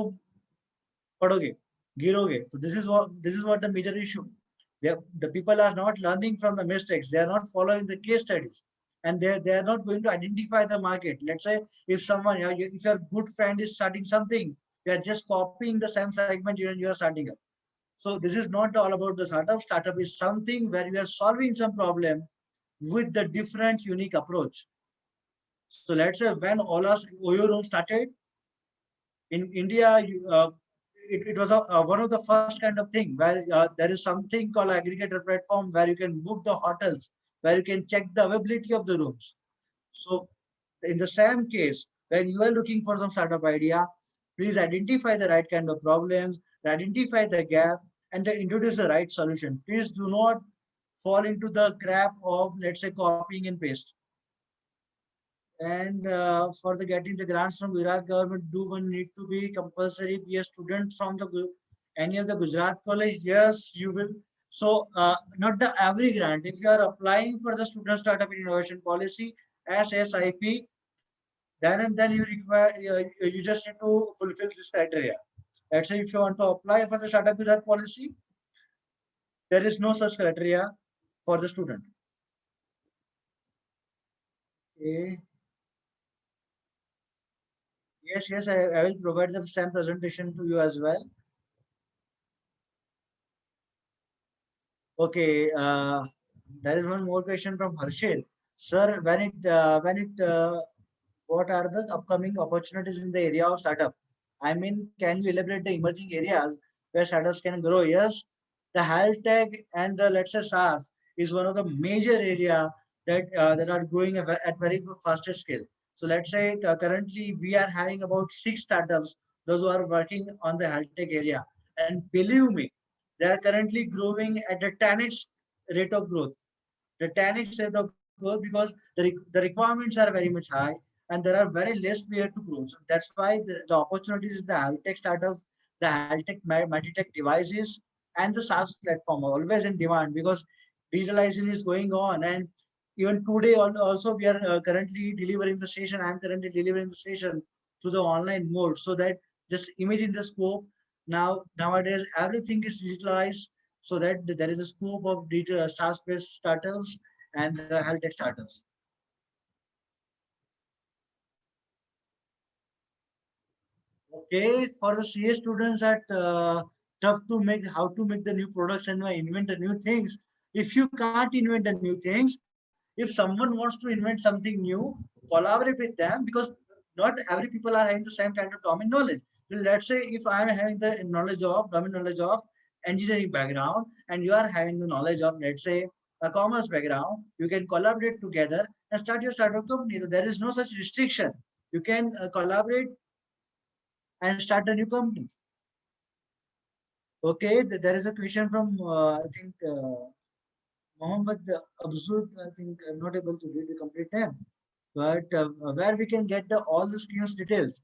पढ़ोगे, गिरोगे. So this is what the major issue. The people are not learning from the mistakes. They are not following the case studies, and they are not going to identify the market. Let's say if someone, if your good friend is starting something, you are just copying the same segment you are starting up. So this is not all about the startup. Startup is something where you are solving some problem with the different unique approach. So let's say when Oyo Room started in India, it was one of the first kind of thing where there is something called aggregator platform where you can book the hotels, where you can check the availability of the rooms. So in the same case, when you are looking for some startup idea, please identify the right kind of problems, identify the gap, and then introduce the right solution. Please do not fall into the trap of, let's say, copying and paste. And for the getting the grants from Gujarat government, do one need to be compulsory be a student from the any of the Gujarat college? Yes, you will. So not the every grant. If you are applying for the Student Startup Innovation Policy SSIP, then you require you just need to fulfill this criteria. Let's say if you want to apply for the Startup Gujarat policy, there is no such criteria for the student. Okay. Yes, I will provide the same presentation to you as well. Okay, there is one more question from Harshil. Sir, what are the upcoming opportunities in the area of startup? I mean, can you elaborate the emerging areas where startups can grow? Yes, the health tech and the let's say SaaS is one of the major area that are growing at very faster scale. So let's say currently we are having about 6 startups, those who are working on the health tech area. And believe me, they are currently growing at a 10x rate of growth. The 10x rate of growth because the requirements are very much high and there are very less player to grow. So that's why the opportunities in the health tech startups, the health tech, medtech devices, and the SaaS platform are always in demand because digitalization is going on. And even today also we are currently delivering the station. I'm currently delivering the station to the online mode so that just imagine the scope. Nowadays everything is digitalized so that there is a scope of data SaaS-based startups and the health tech startups. Okay, for the CA students that tough to make how to make the new products and invent the new things. If you can't invent the new things, if someone wants to invent something new, collaborate with them because not every people are having the same kind of domain knowledge. So let's say if I am having the domain knowledge of engineering background and you are having the knowledge of let's say a commerce background, you can collaborate together and start your startup company. So there is no such restriction. You can collaborate and start a new company. Okay, there is a question from I think Mohammed Abzul. I think I'm not able to read the complete name, but where we can get all the schemes details.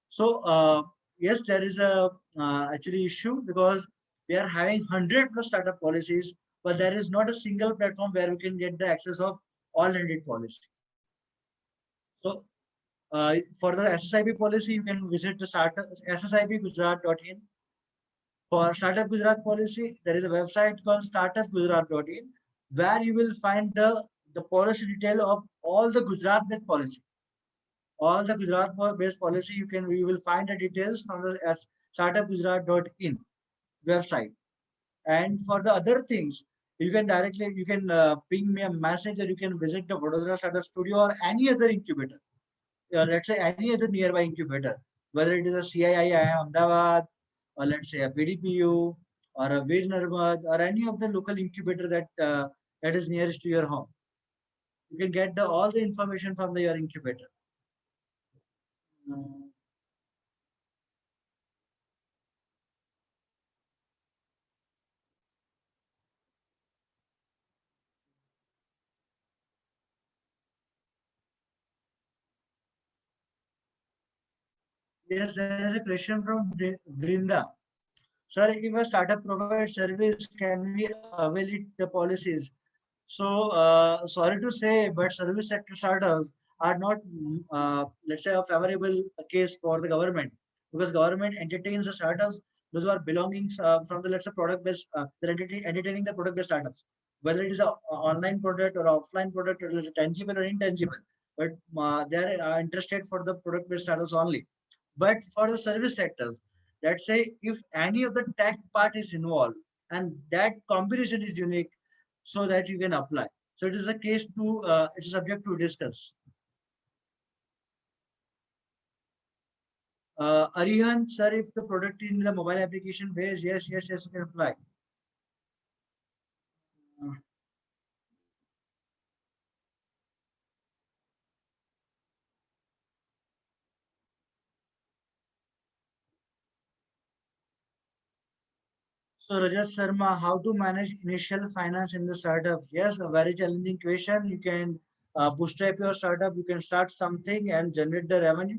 So yes, there is a actually issue because we are having 100 plus startup policies, but there is not a single platform where we can get the access of all 100 policies. So for the SSIP policy, you can visit the startup ssipgujarat.in. For Startup Gujarat policy, there is a website called startupgujarat.in where you will find the policy detail of all the Gujarat based policy. All the Gujarat based policy you will find the details from the startupgujarat.in website. And for the other things, you can ping me a message that you can visit the Vadodara Startup Studio or any other incubator. Let's say any other nearby incubator, whether it is a CII Ahmedabad, or let's say a PDPU, or a Veer Narmad, or any of the local incubator that is nearest to your home. You can get all the information from your incubator. Yes, there is a question from Vrinda. Sir, if a startup provides service, can we avail it the policies? So, sorry to say, but service sector startups are not, let's say, a favorable case for the government because government entertains the startups, those who are belonging from the, let's say, product-based, they're entertaining the product-based startups, whether it is an online product or offline product or it is tangible or intangible, but they're interested for the product-based startups only. But for the service sectors, let's say if any of the tech part is involved and that combination is unique, so that you can apply. So it is a case to, it's a subject to discuss. Arihan, sir, if the product in the mobile application base, yes, you can apply. So Rajesh Sharma, how to manage initial finance in the startup? Yes, a very challenging question. You can bootstrap your startup. You can start something and generate the revenue.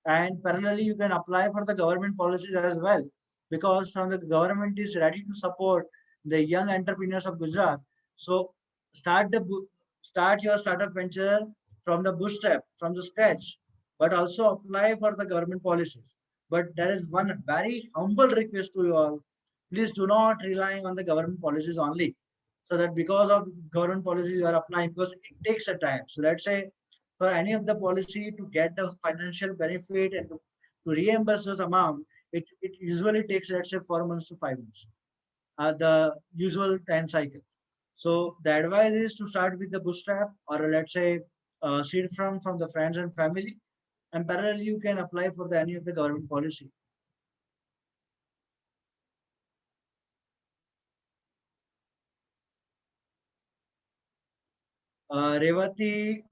And parallelly, you can apply for the government policies as well, because from the government is ready to support the young entrepreneurs of Gujarat. So start your startup venture from the bootstrap, from the scratch, but also apply for the government policies. But there is one very humble request to you all. Please do not rely on the government policies only. So that because of government policies you are applying, because it takes a time. So let's say for any of the policy to get the financial benefit and to reimburse this amount, it usually takes, let's say, 4 months to 5 months, the usual time cycle. So the advice is to start with the bootstrap, or let's say seed from the friends and family, and parallelly you can apply for the any of the government policy. Revati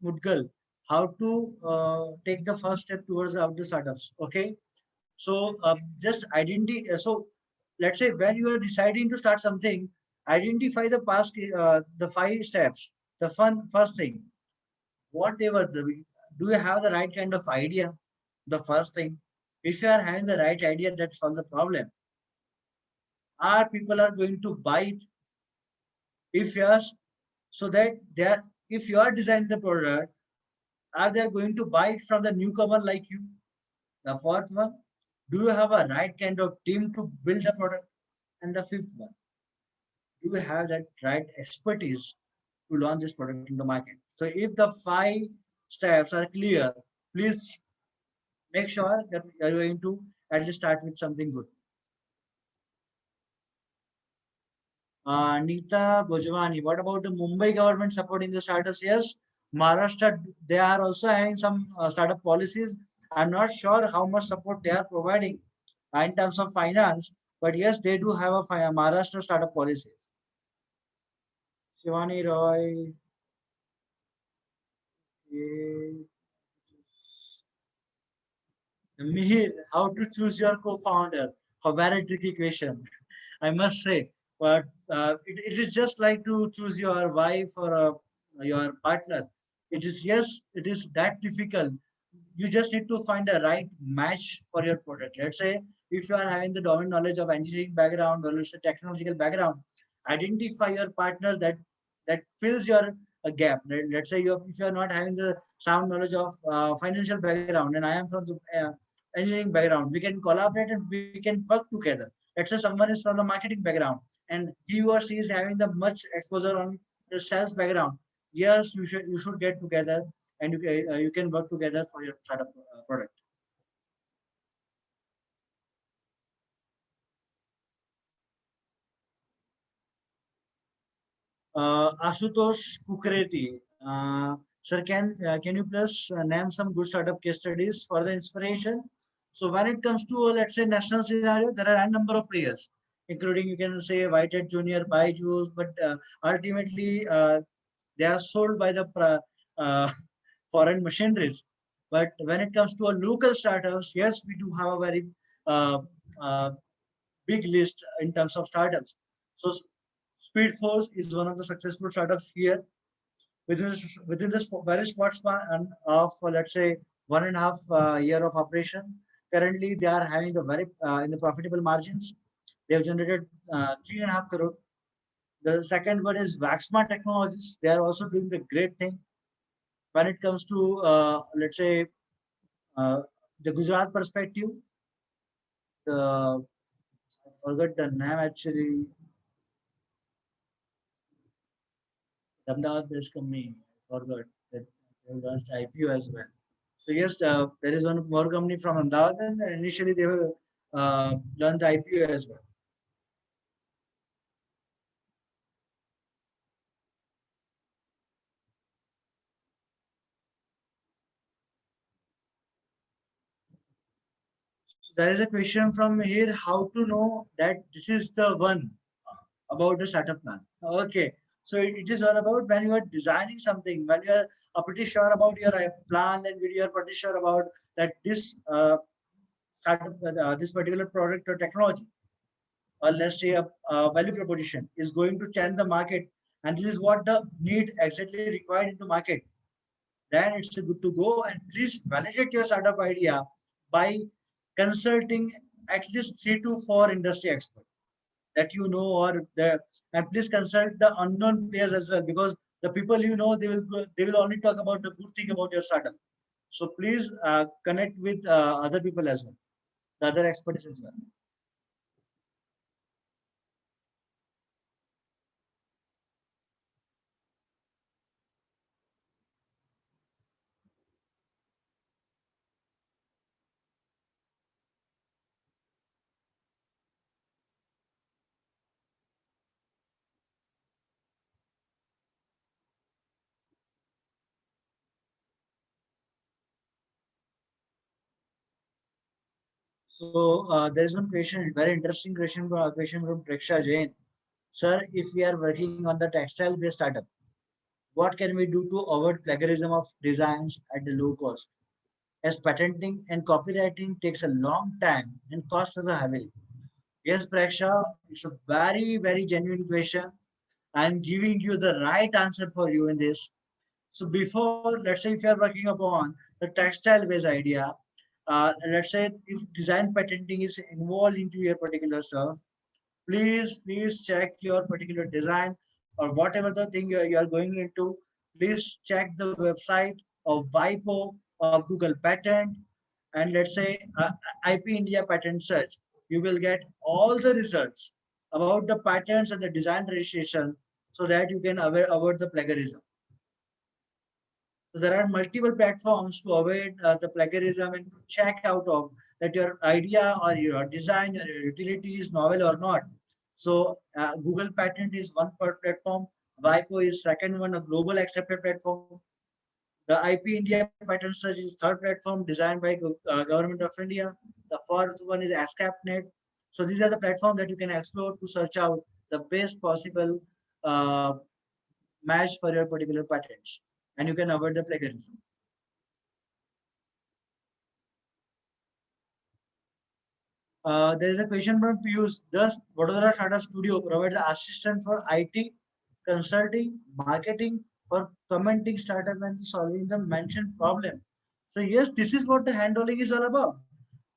Mudgal, how to take the first step towards the outdoor startups. Okay, so just identify. So let's say when you are deciding to start something, identify the 5 steps. The first thing, whatever do you have the right kind of idea? The first thing, if you are having the right idea, that solves the problem. Are people are going to buy it? If yes, so that they are, if you are designing the product, are they going to buy it from the newcomer like you? The fourth one, do you have a right kind of team to build the product? And the fifth one, do you have that right expertise to launch this product in the market? So if the 5 steps are clear, please make sure that you are going to at least start with something good. Neeta Bhojwani, what about the Mumbai government supporting the startups? Yes, Maharashtra, they are also having some startup policies. I'm not sure how much support they are providing in terms of finance, but yes, they do have a Maharashtra startup policies. Shivani Roy, eh, Mihir, how to choose your co-founder? A very tricky question, I must say. But it is just like to choose your wife or your partner. It is, yes, it is that difficult. You just need to find a right match for your product. Let's say if you are having the domain knowledge of engineering background or let's say technological background, identify your partner that fills your gap. Let's say if you are not having the sound knowledge of financial background, and I am from the engineering background, we can collaborate and we can work together. Let's say someone is from the marketing background and he or she is having the much exposure on the sales background. Yes, you should get together and you can work together for your startup product. Ashutosh Kukreti, sir, can you please name some good startup case studies for the inspiration? So when it comes to let's say national scenario, there are a number of players, including you can say Whitehead Junior, Byju's, but ultimately they are sold by the foreign machineries. But when it comes to a local startups, yes, we do have a very uh, uh, big list in terms of startups. So Speed Force is one of the successful startups here within this very short span of let's say 1.5 year of operation. Currently, they are having the very in the profitable margins. They have generated 3.5 crore. The second one is Waxma Technologies. They are also doing the great thing when it comes to let's say uh, the Gujarat perspective. The I forgot the name actually. Ahmedabad based company. I forgot that they launched IPO as well. So yes, there is one more company from Ahmedabad, and initially they were launched the IPO as well. So there is a question from here: how to know that this is the one about the startup plan? Okay, so it is all about when you are designing something, when you are pretty sure about your plan, and when you are pretty sure about that this startup, this particular product or technology, or let's say a value proposition is going to change the market, and this is what the need exactly required into market, then it's good to go. And please validate your startup idea by consulting at least 3 to 4 industry experts. that you know, or the, and please consult the unknown players as well, because the people you know, they will only talk about the good thing about your startup. So please connect with other people as well, the other experts as well. So there is one question, very interesting question from Preksha Jain. Sir, if we are working on the textile-based startup, what can we do to avoid plagiarism of designs at the low cost? As patenting and copywriting takes a long time and costs us a heavily. Yes, Preksha, it's a very, very genuine question. I'm giving you the right answer for you in this. So before, let's say if you're working upon the textile-based idea, let's say if design patenting is involved into your particular stuff, please check your particular design or whatever the thing you are going into. Please check the website of WIPO or Google Patent, and let's say IP India Patent Search. You will get all the results about the patents and the design registration, so that you can avoid the plagiarism. So there are multiple platforms to avoid the plagiarism and to check out of that your idea or your design or your utility is novel or not. So Google Patent is one platform. WIPO is second one, a global accepted platform. The IP India Patent Search is third platform designed by Government of India. The fourth one is ASCAPNet. So these are the platforms that you can explore to search out the best possible uh, match for your particular patents, and you can avoid the plagiarism. There is a question from Piyush. Does Vadodara Startup Studio provide the assistant for IT, consulting, marketing, for commenting startup and solving the mentioned problem? So yes, this is what the handholding is all about.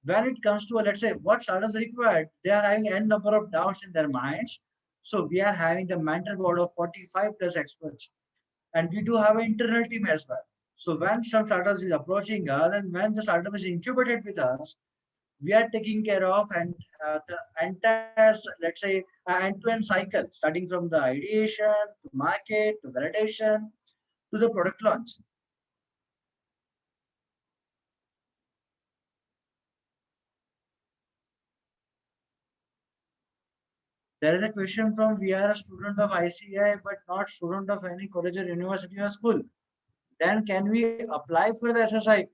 When it comes to, let's say, what startups required, they are having n number of doubts in their minds. So we are having the mentor board of 45 plus experts, and we do have an internal team as well. So when some startups is approaching us and when the startup is incubated with us, we are taking care of and the entire, let's say, end-to-end cycle, starting from the ideation to market to validation to the product launch. There is a question from, we are a student of ICI but not student of any college or university or school. Then can we apply for the SSIP?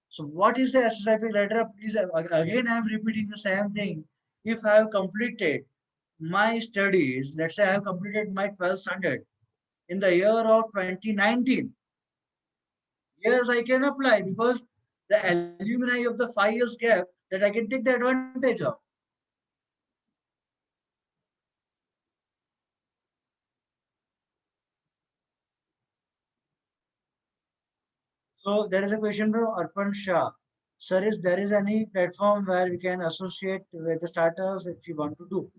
So what is the SSIP letter? Please, again, I am repeating the same thing. If I have completed my studies, let's say I have completed my 12th standard in the year of 2019, yes, I can apply because the alumni of the 5 years gap that I can take the advantage of. So there is a question from Arpan Shah. Sir, is there is any platform where we can associate with the startups if you want to do?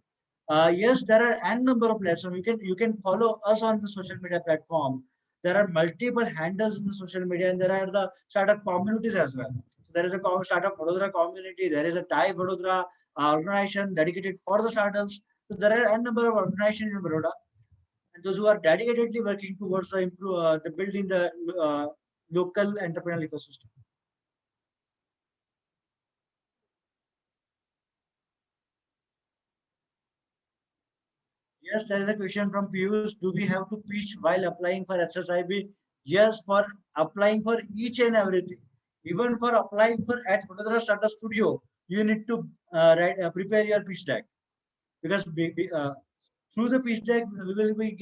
Yes, there are n number of platforms. You can follow us on the social media platform. There are multiple handles in the social media, and there are the startup communities as well. So there is a startup Vadodara community. There is a Thai Vadodara organization dedicated for the startups. So there are n number of organizations in Vadodara, and those who are dedicatedly working towards the building the local entrepreneurial ecosystem. Yes, there is a question from Piyush. Do we have to pitch while applying for SSIB? Yes, for applying for each and everything. Even for applying for at Vadodara Startup Studio, you need to prepare your pitch deck, because through the pitch deck we will be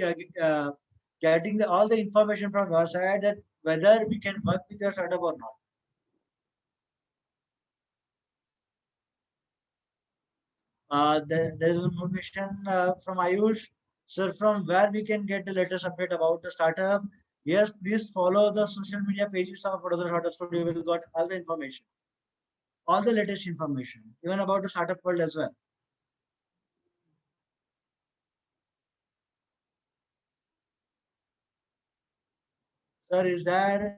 getting all the information from your side that whether we can work with your startup or not. There is one more question from Ayush. Sir, from where we can get the latest update about the startup? Yes, please follow the social media pages of Vadodara Startup Studio. We will got all the information, all the latest information, even about the startup world as well. Sir, is there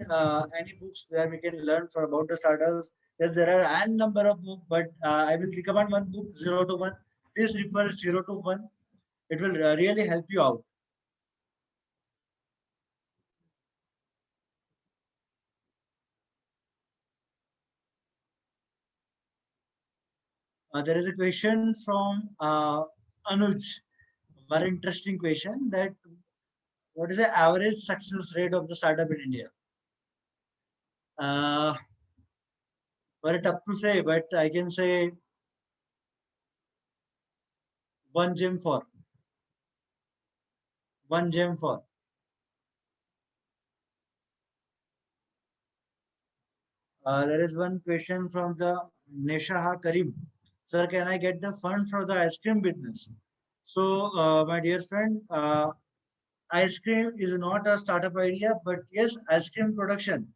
any books where we can learn for about the startups? Yes, there are n number of books, but I will recommend one book, Zero to One. Please refer Zero to One. It will really help you out. There is a question from Anuj. Very interesting question. That what is the average success rate of the startup in India? Uh, Very tough to say, but I can say one gem for one gem for. There is one question from the Neshaha Karim. Sir, can I get the fund for the ice cream business? So, my dear friend, ice cream is not a startup idea, but yes, ice cream production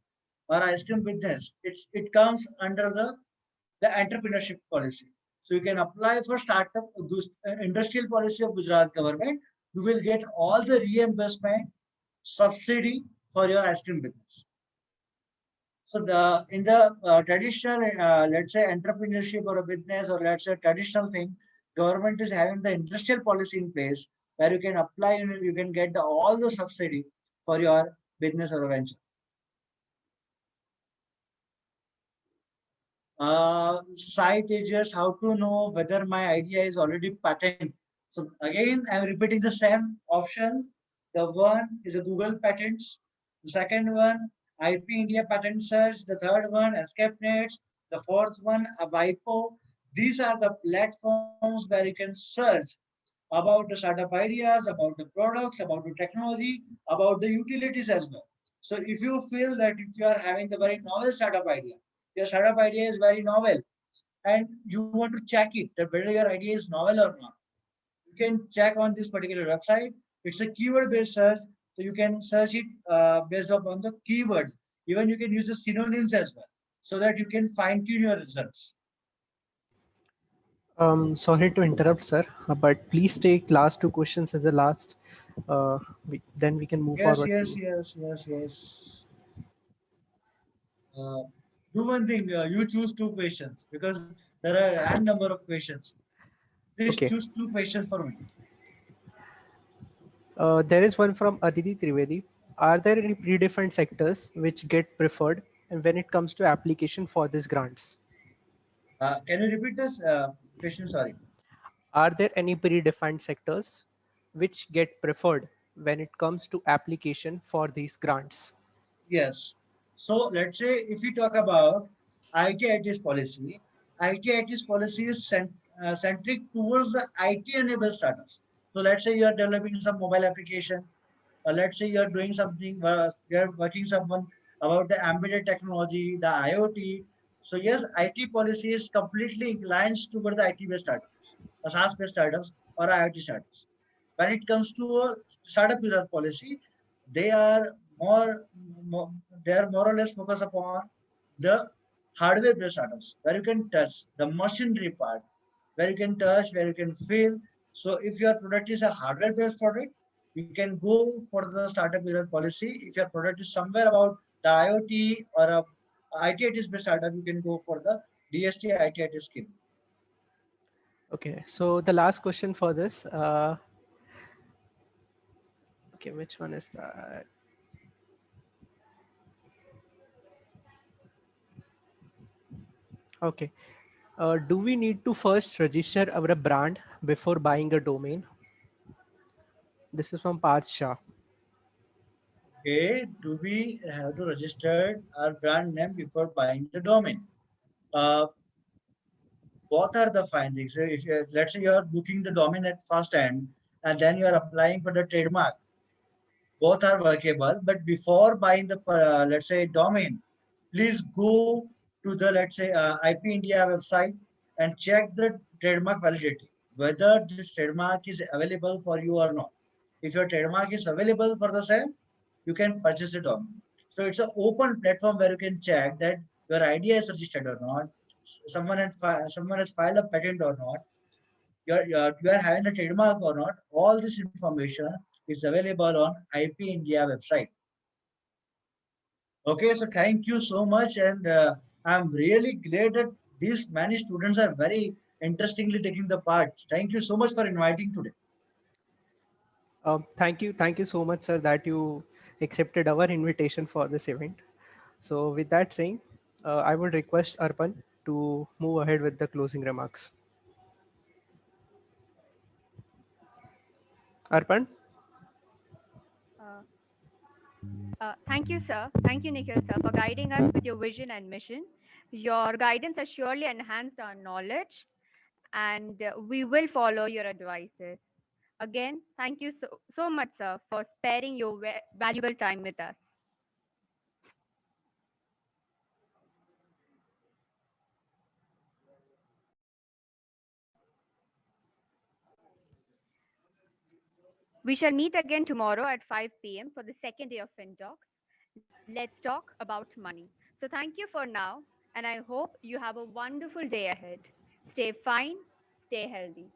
or ice cream business, it comes under the entrepreneurship policy. So you can apply for startup industrial policy of Gujarat government. You will get all the reimbursement subsidy for your ice cream business. So the in the traditional, let's say entrepreneurship or a business or let's say traditional thing, government is having the industrial policy in place where you can apply and you can get all the subsidy for your business or venture. Site is how to know whether my idea is already patent. So again, I'm repeating the same options. The one is a Google patents. The second one, IP India patent search. The third one, EscapeNet. The fourth one, a WIPO. These are the platforms where you can search about the startup ideas, about the products, about the technology, about the utilities as well. So if you feel that if you are having the very novel startup idea, your startup idea is very novel, and you want to check it that whether your idea is novel or not, you can check on this particular website. It's a keyword-based search, so you can search it based upon the keywords. Even you can use the synonyms as well, so that you can fine-tune your results. Sorry to interrupt, sir, but please take last two questions as the last. Then we can move Yes, forward. yes, yes, yes, yes. Uh, do one thing. You choose two questions because there are n number of questions. Please Okay. choose two questions for me. There is one from Aditi Trivedi. Are there any predefined sectors which get preferred and when it comes to application for these grants? Can you repeat this question? Sorry. Are there any predefined sectors which get preferred when it comes to application for these grants? Yes. So let's say if we talk about IT/ITES policy, IT/ITES policy is centric towards the IT-enabled startups. So let's say you are developing some mobile application, or let's say you are doing something, you are working someone about the embedded technology, the IoT. So yes, IT policy is completely inclined toward the IT-based startups, or SaaS-based startups, or IoT startups. When it comes to a startup pillar policy, they are more they are more or less focused upon the hardware based startups where you can touch the machinery part, where you can touch, where you can feel. So if your product is a hardware based product, you can go for the startup period policy. If your product is somewhere about the IoT or a IT/ITES based startup, you can go for the DST IT/ITES scheme. Okay, so the last question for this. Okay, which one is that? Okay. Do we need to first register our brand before buying a domain? This is from Parth Shah. Okay, do we have to register our brand name before buying the domain? Uh, both are the fine things. So if you, let's say you are booking the domain at first end and then you are applying for the trademark, both are workable. But before buying the let's say domain, please go to the let's say IP India website and check the trademark validity, whether this trademark is available for you or not. If your trademark is available for the same, you can purchase the domain. So it's an open platform where you can check that your idea is registered or not, someone has filed a patent or not, you are having a trademark or not. All this information is available on IP India website. Okay, so thank you so much. And I'm really glad that these many students are very interestingly taking the part. Thank you so much for inviting today. Thank you so much, sir, that you accepted our invitation for this event. So, with that saying, I would request Arpan to move ahead with the closing remarks. Arpan? Uh, Thank you, sir. Thank you, Nikhil, sir, for guiding us with your vision and mission. Your guidance has surely enhanced our knowledge, and we will follow your advices. Again, thank you so much, sir, for sparing your valuable time with us. We shall meet again tomorrow at 5 p.m. for the second day of FinTalks. Let's talk about money. So, thank you for now, and I hope you have a wonderful day ahead. Stay fine, stay healthy.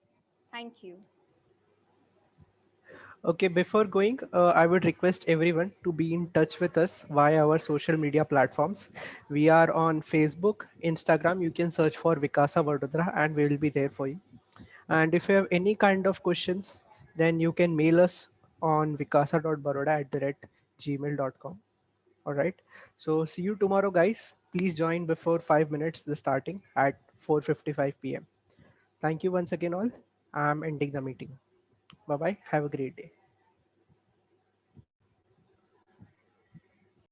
Thank you. Okay, before going, I would request everyone to be in touch with us via our social media platforms. We are on Facebook, Instagram. You can search for Vikasa Vadodara and we will be there for you. And if you have any kind of questions, then you can mail us on vikasa.baroda@gmail.com. All right. So see you tomorrow, guys. Please join before 5 minutes the starting at 4:55 p.m. Thank you once again all. I'm ending the meeting. Bye bye. Have a great day.